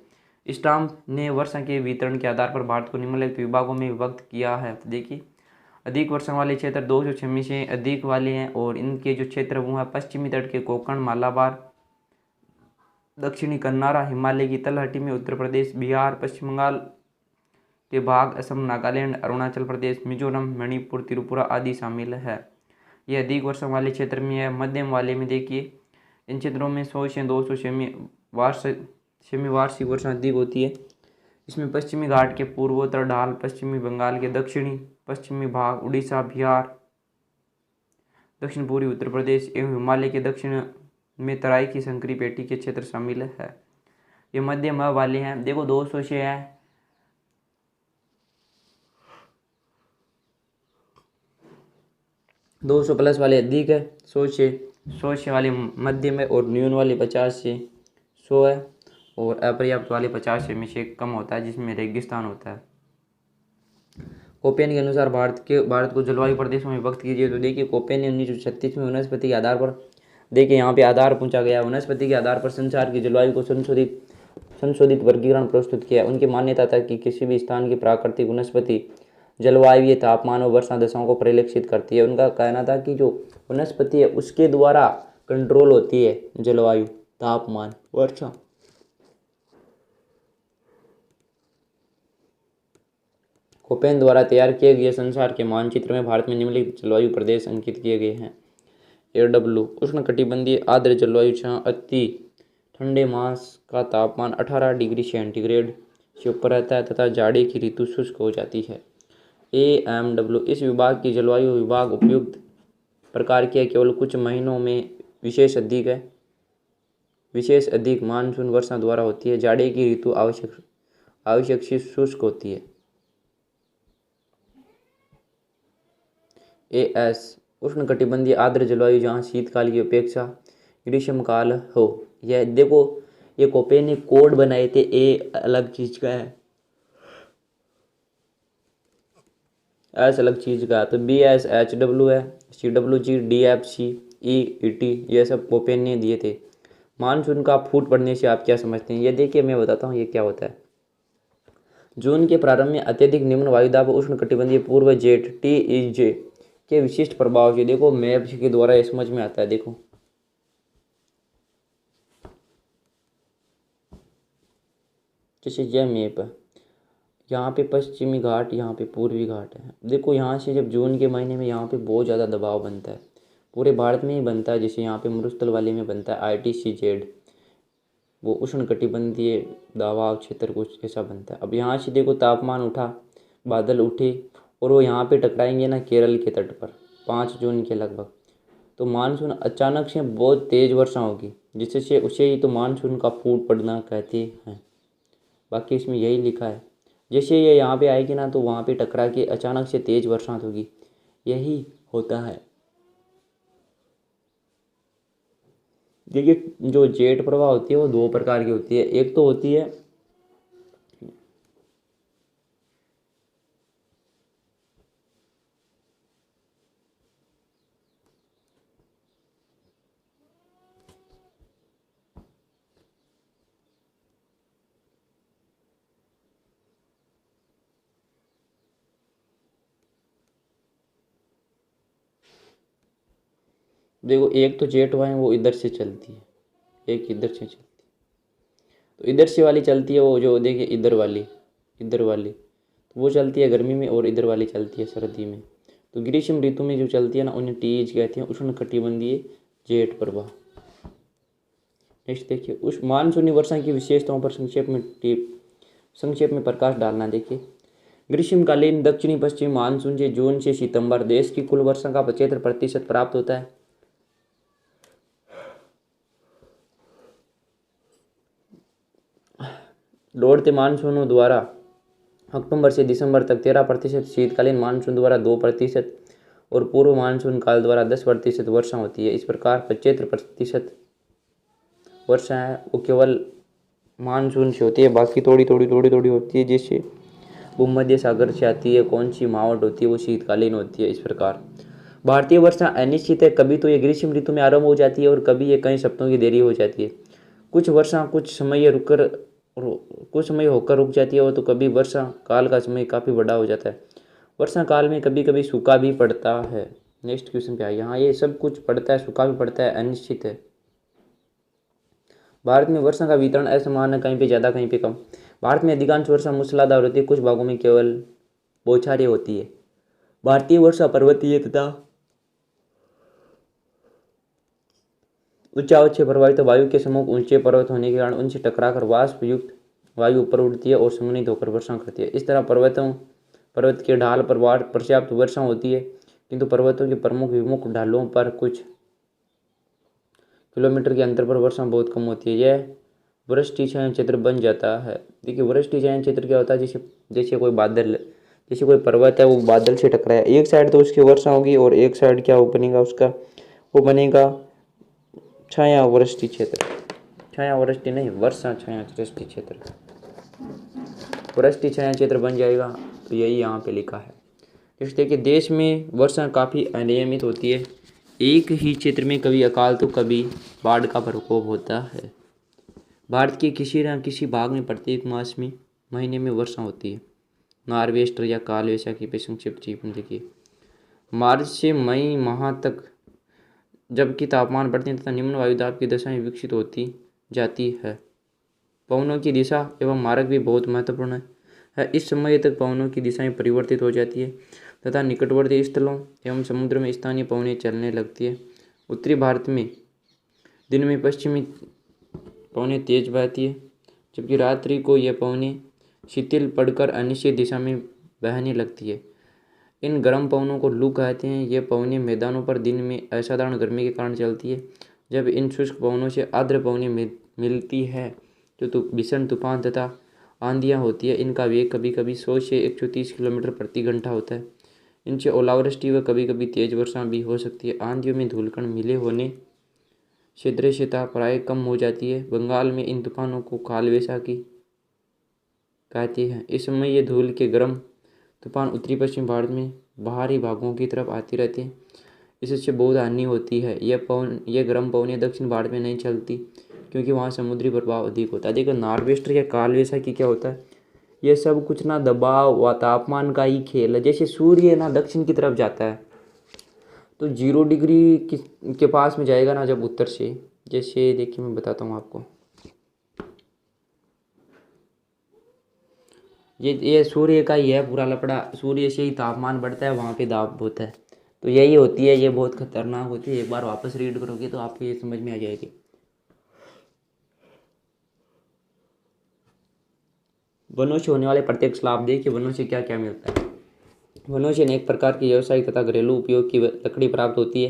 स्टाम्प ने वर्षा के वितरण के आधार पर भारत को निम्नलिखित विभागों में विभक्त किया है। तो देखिए अधिक वर्षा वाले क्षेत्र 200 सेमी से अधिक वाले हैं, और इनके जो क्षेत्र वो हैं पश्चिमी तट के कोंकण, मालाबार, दक्षिणी कन्नारा, हिमालय की तलहटी में उत्तर प्रदेश, बिहार, पश्चिम बंगाल के भाग, असम, नागालैंड, अरुणाचल प्रदेश, मिजोरम, मणिपुर, त्रिपुरा आदि शामिल है। ये अधिक वर्षा वाले क्षेत्र में है। मध्यम वाले में देखिए इन क्षेत्रों में 100 से 200 सेमी वार्षिक वर्षा अधिक होती है। इसमें पश्चिमी घाट के पूर्वोत्तर ढाल, पश्चिमी बंगाल के दक्षिणी पश्चिमी भाग, उड़ीसा, बिहार, दक्षिण पूर्वी उत्तर प्रदेश एवं हिमालय के दक्षिण में तराई की संकरी पेटी के क्षेत्र शामिल है। ये मध्यम वाले हैं। देखो 200 से है, 200 प्लस वाले अधिक है, 100 से वाले मध्यम है, और न्यून वाले 50 से 100 है, और अपर्याप्त वाले 50 सेमी से कम होता है, जिसमें रेगिस्तान होता है। कोपेन के अनुसार भारत को जलवायु प्रदेशों में विभक्त कीजिए। तो देखिए कोपेन ने 1936 में वनस्पति के आधार पर, देखिए यहाँ पे आधार पूछा गया, वनस्पति के आधार पर संसार की जलवायु को संशोधित वर्गीकरण प्रस्तुत किया। उनकी मान्यता था कि किसी भी स्थान की प्राकृतिक वनस्पति जलवायु, तापमान और वर्षा दशाओं को परिलक्षित करती है। उनका कहना था कि जो वनस्पति है उसके द्वारा कंट्रोल होती है जलवायु, तापमान, वर्षा। कोपेन द्वारा तैयार किए गए संसार के मानचित्र में भारत में निम्नलिखित जलवायु प्रदेश अंकित किए गए हैं। AW उष्णकटिबंधीय आर्द्र जलवायु, जहाँ अति ठंडे मास का तापमान 18 डिग्री सेंटीग्रेड से ऊपर रहता है तथा जाड़े की ऋतु शुष्क हो जाती है। AMW इस विभाग की जलवायु विभाग उपयुक्त प्रकार की है, केवल कुछ महीनों में विशेष अधिक मानसून वर्षा द्वारा होती है। जाड़े की ऋतु आवश्यक से शुष्क होती है। AS उष्णकटिबंधीय आर्द्र जलवायु, जहाँ शीतकाल की अपेक्षा ग्रीष्मकाल हो। यह देखो ये कोपेन ने कोड बनाए थे, ए अलग चीज का है, एस अलग चीज का, तो BS HW है, CWG DFC EET ये सब कोपेन ने दिए थे। मानसून का फूट पड़ने से आप क्या समझते हैं? ये देखिए मैं बताता हूँ ये क्या होता है। जून के प्रारंभ में अत्यधिक निम्न वायुदाब उष्णकटिबंधीय पूर्व जेट TEJ के विशिष्ट प्रभाव से, देखो मैप के द्वारा ये समझ में आता है। देखो जैसे यह मैप है, यहाँ पे पश्चिमी घाट, यहाँ पे पूर्वी घाट है। देखो यहाँ से जब जून के महीने में यहाँ पे बहुत ज़्यादा दबाव बनता है, पूरे भारत में ही बनता है। जैसे यहाँ पे मरुस्थल वाले में बनता है ITCZ, वो उष्णकटिबंधीय दबाव क्षेत्र कुछ ऐसा बनता है। अब यहाँ से देखो तापमान उठा, बादल उठे और वो यहाँ पे टकराएंगे ना केरल के तट पर 5 जून के लगभग, तो मानसून अचानक से बहुत तेज़ वर्षा होगी, जिससे उसे ही तो मानसून का फूट पड़ना कहते हैं। बाकी इसमें यही लिखा है, जैसे ये यहाँ पे आएगी ना तो वहाँ पे टकरा के अचानक से तेज़ बरसात होगी, यही होता है। देखिए जो जेट प्रवाह होती है वो 2 प्रकार की होती है। एक तो होती है देखो, एक तो जेट वायु वो इधर से चलती है, एक इधर से चलती है। तो इधर से वाली चलती है वो जो देखिए इधर वाली, तो वो चलती है गर्मी में और इधर वाली चलती है सर्दी में। तो ग्रीष्म ऋतु में जो चलती है ना उन्हें टीज कहते हैं, उष्णकटिबंधीय जेट प्रवाह। नेक्स्ट देखिए, उस मानसूनी वर्षा की विशेषताओं पर संक्षेप में प्रकाश डालना। देखिए ग्रीष्मकालीन दक्षिणी पश्चिमी मानसून से जून से सितंबर देश की कुल वर्षा का 75% प्राप्त होता है। लौटते मानसूनों द्वारा अक्टूबर से दिसंबर तक 13%, शीतकालीन मानसून द्वारा 2% और पूर्व मानसून काल द्वारा 10% वर्षा होती है। इस प्रकार 75% वर्षा है वो केवल मानसून से होती है, बाकी थोड़ी थोड़ी होती है। जैसे भूमध्य सागर से आती है, कौन सी मावट होती है वो शीतकालीन होती है। इस प्रकार भारतीय वर्षा अनिश्चित है, कभी तो ये ग्रीष्म ऋतु में आरंभ हो जाती है और कभी ये कई सप्ताहों की देरी हो जाती है। कुछ वर्षा कुछ समय होकर रुक जाती है, और तो कभी वर्षा काल का समय काफ़ी बड़ा हो जाता है। वर्षा काल में कभी कभी सूखा भी पड़ता है। नेक्स्ट क्वेश्चन पे आइए। यहाँ ये सब कुछ पड़ता है, सूखा भी पड़ता है, अनिश्चित है। भारत में वर्षा का वितरण असमान है, कहीं पे ज़्यादा कहीं पे कम। भारत में अधिकांश वर्षा मूसलाधार होती है, कुछ भागों में केवल बौछारें होती है। भारतीय वर्षा पर्वतीय तथा ऊंचाई से प्रभावित वायु के सम्मुख ऊंचे पर्वत होने के कारण उनसे टकराकर वाष्प युक्त वायु ऊपर उड़ती है और सम्मिलित होकर वर्षा करती है। इस तरह पर्वत के ढाल पर पर्याप्त वर्षा होती है, किंतु पर्वतों के प्रमुख विमुख ढालों पर कुछ किलोमीटर के अंतर पर वर्षा बहुत कम होती है। यह वृष्टि छाया क्षेत्र बन जाता है। देखिए वृष्टि छाया क्षेत्र क्या होता है, जैसे कोई बादल, जैसे कोई पर्वत है वो बादल से टकराया, एक साइड तो उसकी वर्षा होगी और एक साइड क्या बनेगा उसका, वो बनेगा छाया वृष्टि क्षेत्र। छाया वृष्टि नहीं, वर्षा छाया वृष्टि क्षेत्र, वृष्टि छाया क्षेत्र बन जाएगा। तो यही यहाँ पे लिखा है। जैसे देखिए देश में वर्षा काफ़ी अनियमित होती है, एक ही क्षेत्र में कभी अकाल तो कभी बाढ़ का प्रकोप होता है। भारत के किसी न किसी भाग में प्रत्येक मास में महीने में वर्षा होती है। नार्वेस्टर या काल वैशाखी पे संक्षिप्त जीवन देखिए। मार्च से मई माह तक जबकि तापमान बढ़ते तथा निम्न वायुदाब की दशाएं विकसित होती जाती है। पवनों की दिशा एवं मार्ग भी बहुत महत्वपूर्ण है। इस समय तक पवनों की दिशाएं परिवर्तित हो जाती है तथा निकटवर्ती स्थलों एवं समुद्र में स्थानीय पवनें चलने लगती है। उत्तरी भारत में दिन में पश्चिमी पवनें तेज बहती है, जबकि रात्रि को यह पवनें शिथिल पड़कर अनिश्चित दिशा में बहने लगती है। इन गर्म पवनों को लू कहते हैं। ये पवनें मैदानों पर दिन में असाधारण गर्मी के कारण चलती है। जब इन शुष्क पवनों से आर्द्र पवनें मिलती है जो भीषण तूफान तथा आंधियाँ होती है। इनका वेग कभी कभी 100 से 130 किलोमीटर प्रति घंटा होता है। इनसे ओलावृष्टि व कभी कभी तेज वर्षा भी हो सकती है। आंधियों में धूलकण मिले होने से दृश्यता प्राय कम हो जाती है। बंगाल में इन तूफानों को काल वैशाखी कहते हैं। इस समय ये धूल के गर्म तूफान उत्तरी पश्चिम भारत में बाहरी भागों की तरफ आती रहती है, इससे बहुत हानि होती है। यह गर्म पवनें दक्षिण भारत में नहीं चलती क्योंकि वहाँ समुद्री प्रभाव अधिक होता है। देखो नार्वेस्टर या काल वैशाखी क्या होता है, यह सब कुछ ना दबाव व तापमान का ही खेल है। जैसे सूर्य ना दक्षिण की तरफ जाता है तो 0 डिग्री के पास में जाएगा ना जब उत्तर से। जैसे देखिए मैं बताता हूँ आपको, ये सूर्य का ही है पूरा लपड़ा। सूर्य से ही तापमान बढ़ता है, वहाँ पे दाब होता है। तो यही होती है, ये बहुत खतरनाक होती है। एक बार वापस रीड करोगे तो आपको ये समझ में आ जाएगी। वनों से होने वाले प्रत्यक्ष लाभ देखिए, वनों से क्या क्या मिलता है। वनों से अनेक प्रकार की व्यावसायिक तथा घरेलू उपयोग की लकड़ी प्राप्त होती है।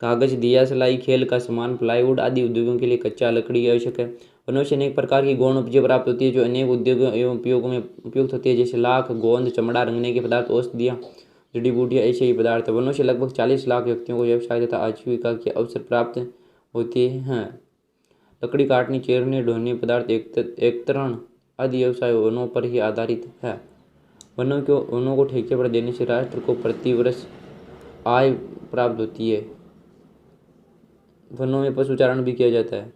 कागज, दिया, सिलाई, खेल का सामान, प्लाईवुड आदि उद्योगों के लिए कच्चा लकड़ी आवश्यक है। वनों से अनेक प्रकार की गौण उपजें प्राप्त होती है जो अनेक उद्योगों एवं उपयोगों में उपयुक्त होती है, जैसे लाख, गोंद, चमड़ा, रंगने के पदार्थ, औषधियाँ, जड़ी बूटियाँ, ऐसे ही पदार्थ। वनों से लगभग 40 लाख व्यक्तियों को व्यवसाय तथा आजीविका के अवसर प्राप्त होते हैं। लकड़ी काटने, चीरने, ढोने, पदार्थ एकत्रण आदि व्यवसाय वनों पर ही आधारित है। वनों को ठेके पर देने से राष्ट्र को प्रति वर्ष आय प्राप्त होती है। वनों में पशुचारण भी किया जाता है।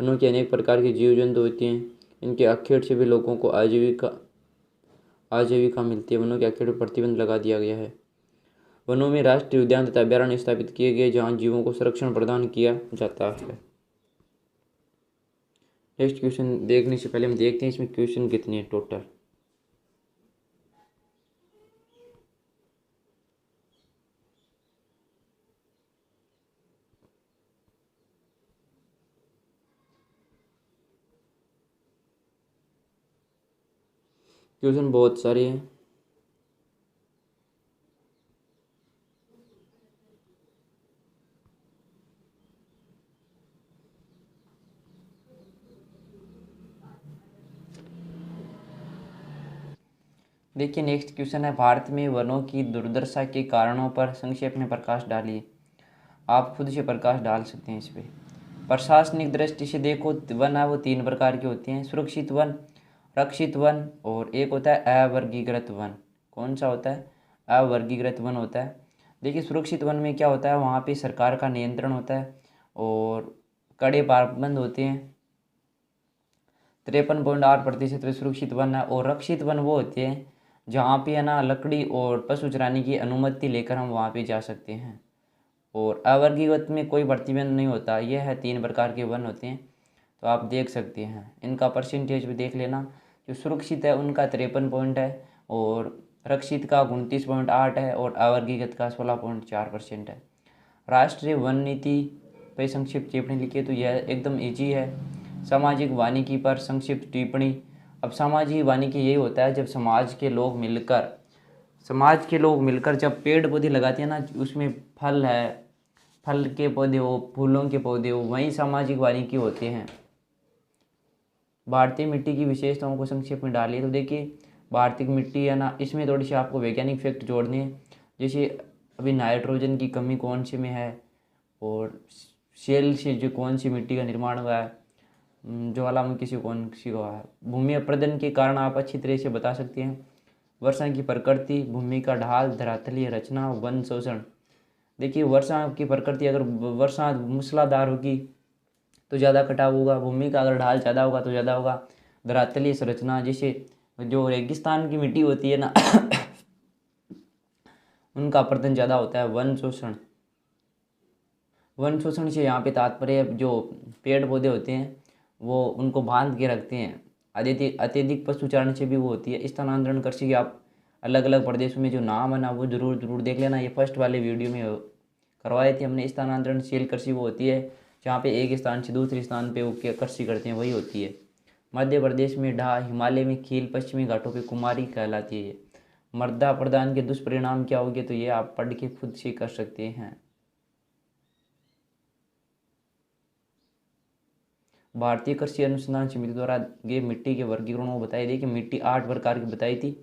वनों के अनेक प्रकार के जीव जंतु होते हैं। इनके आखेट से भी लोगों को आजीविका मिलती है। वनों के आखेट पर प्रतिबंध लगा दिया गया है। वनों में राष्ट्रीय उद्यान तथा अभयारण्य स्थापित किए गए जहाँ जीवों को संरक्षण प्रदान किया जाता है। नेक्स्ट क्वेश्चन देखने से पहले हम देखते हैं इसमें क्वेश्चन कितने हैं टोटल। क्वेश्चन बहुत सारे हैं। देखिए नेक्स्ट क्वेश्चन है, भारत में वनों की दुर्दशा के कारणों पर संक्षेप में प्रकाश डालिए। आप खुद से प्रकाश डाल सकते हैं इस पर। प्रशासनिक दृष्टि से देखो, वन है वो 3 प्रकार के होते हैं, सुरक्षित वन, रक्षित वन और एक होता है अवर्गीकृत वन। कौन सा होता है? अवर्गीकृत वन होता है। देखिए सुरक्षित वन में क्या होता है, वहाँ पे सरकार का नियंत्रण होता है और कड़े पाबंद होते हैं। 53.8% सुरक्षित वन है। और रक्षित वन वो होते हैं जहाँ पे है ना लकड़ी और पशु चराने की अनुमति लेकर हम वहाँ पे जा सकते हैं। और अवर्गीकृत में कोई प्रतिबंध नहीं होता। यह है 3 प्रकार के वन होते हैं। तो आप देख सकते हैं इनका परसेंटेज भी देख लेना। जो सुरक्षित है उनका 53 पॉइंट है और रक्षित का 29.8 है और अवर्गीकृत का 16.4% है। राष्ट्रीय वन नीति पर संक्षिप्त टिप्पणी लिखिए। तो यह एकदम ईजी है। सामाजिक वानिकी पर संक्षिप्त टिप्पणी। अब सामाजिक वानिकी यही होता है जब समाज के लोग मिलकर जब पेड़ पौधे लगाते हैं ना, उसमें फल है, फल के पौधे हो, फूलों के पौधे हो, वही सामाजिक वानिकी होते हैं। भारतीय मिट्टी की विशेषताओं को संक्षेप में डालिए। तो देखिए भारतीय मिट्टी है ना, इसमें थोड़ी सी आपको वैज्ञानिक फैक्ट जोड़ने हैं। जैसे अभी नाइट्रोजन की कमी कौन से में है और शेल से जो कौन सी मिट्टी का निर्माण हुआ है, ज्वालामुखी से कौन सी हुआ है। भूमि अपरदन के कारण आप अच्छी तरह से बता सकते हैं। वर्षा की प्रकृति, भूमि का ढाल, धरातलीय रचना, वन शोषण। देखिए वर्षा की प्रकृति, अगर वर्षा मूसलाधार होगी तो ज़्यादा कटाव होगा। भूमि का अगर ढाल ज़्यादा होगा तो ज़्यादा होगा। धरातलीय संरचना, जैसे जो रेगिस्तान की मिट्टी होती है ना उनका अपरदन ज़्यादा होता है। वन शोषण से यहाँ पे तात्पर्य जो पेड़ पौधे होते हैं वो उनको बांध के रखते हैं। अत्यधिक पशुचारण से भी वो होती है। स्थानांतरण कृषि की आप अलग अलग प्रदेशों में जो नाम है ना वो जरूर देख लेना। ये फर्स्ट वाले वीडियो में करवाए थे हमने। स्थानांतरणशील कृषि वो होती है जहाँ पे एक स्थान से दूसरे स्थान पे वो कृषि करते हैं, वही होती है। मध्य प्रदेश में ढा, हिमालय में खील, पश्चिमी घाटों पे कुमारी कहलाती है ये। मृदा प्रदान के दुष्परिणाम क्या होंगे तो ये आप पढ़ के खुद से कर सकते हैं। भारतीय कृषि अनुसंधान समिति द्वारा ये मिट्टी के वर्गीकरण को बताई। देखिए मिट्टी 8 प्रकार की बताई थी।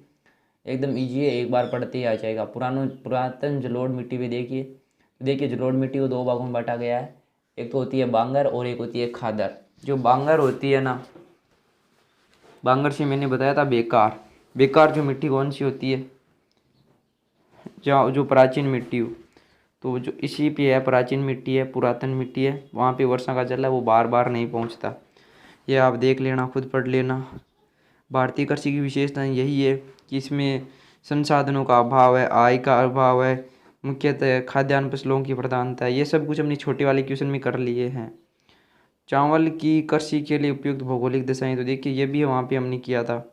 एकदम ईजी है, एक बार पढ़ते ही आ जाएगा। पुरातन जलोढ़ मिट्टी भी देखिए जलोढ़ मिट्टी को 2 भागों में बांटा गया है। एक तो होती है बांगर और एक होती है खादर। जो बांगर होती है ना, बांगर से मैंने बताया था बेकार जो मिट्टी कौन सी होती है, जो प्राचीन मिट्टी हो, तो जो इसी पे है प्राचीन मिट्टी है, पुरातन मिट्टी है। वहाँ पे वर्षा का जल है वो बार बार नहीं पहुँचता। ये आप देख लेना, खुद पढ़ लेना। भारतीय कृषि की विशेषता यही है कि इसमें संसाधनों का अभाव है, आय का अभाव है, मुख्यतः खाद्यान्न फसलों की प्रधानता है। ये सब कुछ हमने छोटे वाले क्वेश्चन में कर लिए हैं। चावल की कृषि के लिए उपयुक्त भौगोलिक दशाएं, तो देखिए ये भी वहाँ पे हमने किया था।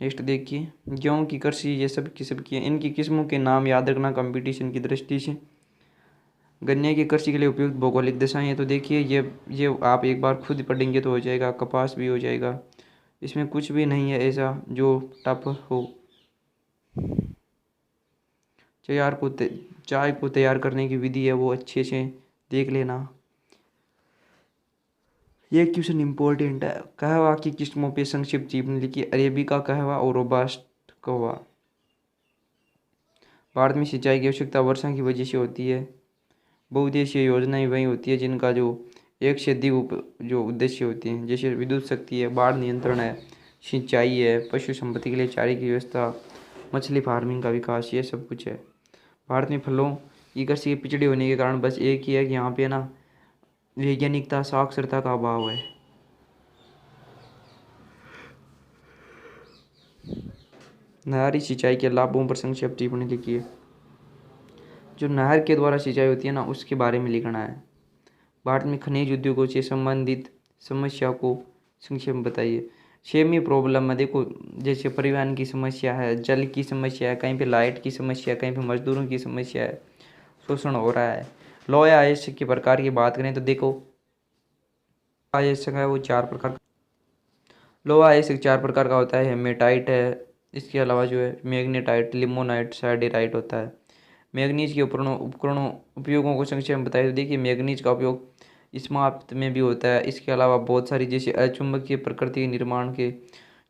नेक्स्ट देखिए, गेहूँ की कृषि ये सब की है। इनकी किस्मों के नाम याद रखना कंपटीशन की दृष्टि से। गन्ने की कृषि के लिए उपयुक्त भौगोलिक दशाएं हैं, तो देखिए ये आप एक बार खुद पढ़ेंगे तो हो जाएगा। कपास भी हो जाएगा, इसमें कुछ भी नहीं है ऐसा जो टफ हो। चाय को तैयार करने की विधि है वो अच्छे से देख लेना। ये क्वेश्चन इंपॉर्टेंट है। कहवा की किस्मों पे संक्षिप्त टिप्पणी लिखी। अरेबिका कहवा और रोबास्ट कहवा। भारत में सिंचाई की आवश्यकता वर्षा की वजह से होती है। बहुउद्देशीय योजनाएं वही होती है जिनका जो एक से अधिक जो उद्देश्य होते हैं, जैसे विद्युत शक्ति है, बाढ़ नियंत्रण है, सिंचाई है, पशु संपत्ति के लिए चारे की व्यवस्था, मछली फार्मिंग का विकास, ये सब कुछ है। भारत में फलों की कृषि के पिछड़े होने के कारण बस एक ही है कि यहाँ पे ना वैज्ञानिकता साक्षरता का अभाव है। नहरी सिंचाई के लाभों पर संक्षिप्त टिप्पणी लिखिए। जो नहर के द्वारा सिंचाई होती है ना उसके बारे में लिखना है। भारत में खनिज उद्योगों से संबंधित समस्या को संक्षेप में बताइए। सेमी प्रॉब्लम में देखो, जैसे परिवहन की समस्या है, जल की समस्या है, कहीं पे लाइट की समस्या है, कहीं पे मजदूरों की समस्या है, शोषण हो रहा है। लौह अयस्क के प्रकार की बात करें तो देखो, अयस्क है वो 4 प्रकार। लौह अयस्क 4 प्रकार का होता है। हेमेटाइट है, इसके अलावा जो है मैग्नेटाइट, लिमोनाइट, साइडेराइट होता है। मैग्नीज के उपयोगों को संक्षेप में बताइए। तो देखिए, मैग्नीज का उपयोग इस्पात में भी होता है। इसके अलावा बहुत सारी जैसे अचुंबकीय प्रकृति के निर्माण के,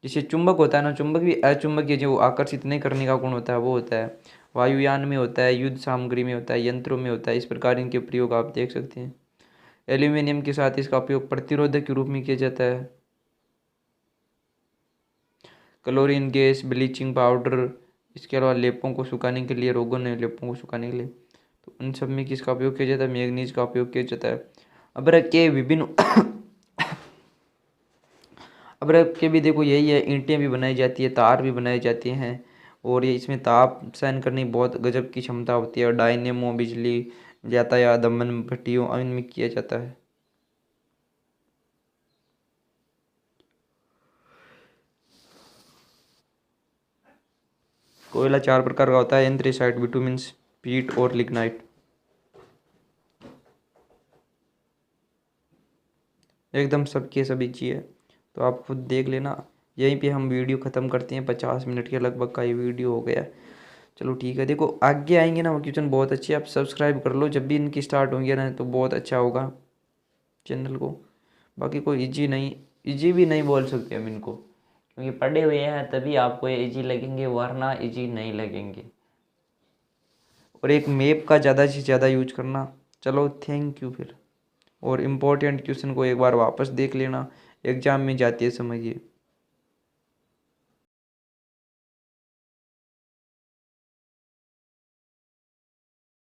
जैसे चुंबक होता है ना, चुंबक भी अचुंबकीय जो आकर्षित नहीं करने का गुण होता है वो होता है। वायुयान में होता है, युद्ध सामग्री में होता है, यंत्रों में होता है। इस प्रकार इनके प्रयोग आप देख सकते हैं। एल्यूमिनियम के साथ इसका उपयोग प्रतिरोधक के रूप में किया जाता है। क्लोरीन गैस, ब्लीचिंग पाउडर, इसके अलावा लेपों को सुखाने के लिए, रोगन ने लेपों को सुखाने के लिए, तो उन सब में किसका उपयोग किया जाता है? मैग्नीज का उपयोग किया जाता है। अब्रक के विभिन्न अब्रक के भी देखो यही है, ईंटें भी बनाई जाती है, तार भी बनाए जाते हैं, और ये इसमें ताप सहन करने की बहुत गजब की क्षमता होती है। और डायनेमो, बिजली, यातायात, दमन भट्टियों इनमें किया जाता है। कोयला 4 प्रकार का होता है। एंथ्रेसाइट, बिटुमिन्स, पीट और लिग्नाइट। एकदम सबके सभी चीज़ है, तो आप खुद देख लेना। यहीं पे हम वीडियो ख़त्म करते हैं। 50 मिनट के लगभग का ये वीडियो हो गया। चलो ठीक है। देखो आगे आएंगे ना वो क्वेश्चन बहुत अच्छे, आप सब्सक्राइब कर लो जब भी इनकी स्टार्ट होंगे ना, तो बहुत अच्छा होगा चैनल को। बाकी कोई इजी नहीं, इजी भी नहीं बोल सकते हम इनको, क्योंकि पढ़े हुए हैं तभी आपको ये इजी लगेंगे, वरना इजी नहीं लगेंगे। और एक मैप का ज़्यादा से ज़्यादा यूज करना। चलो थैंक यू फिर। और इम्पोर्टेंट क्वेश्चन को एक बार वापस देख लेना, एग्जाम में जाते समझिए।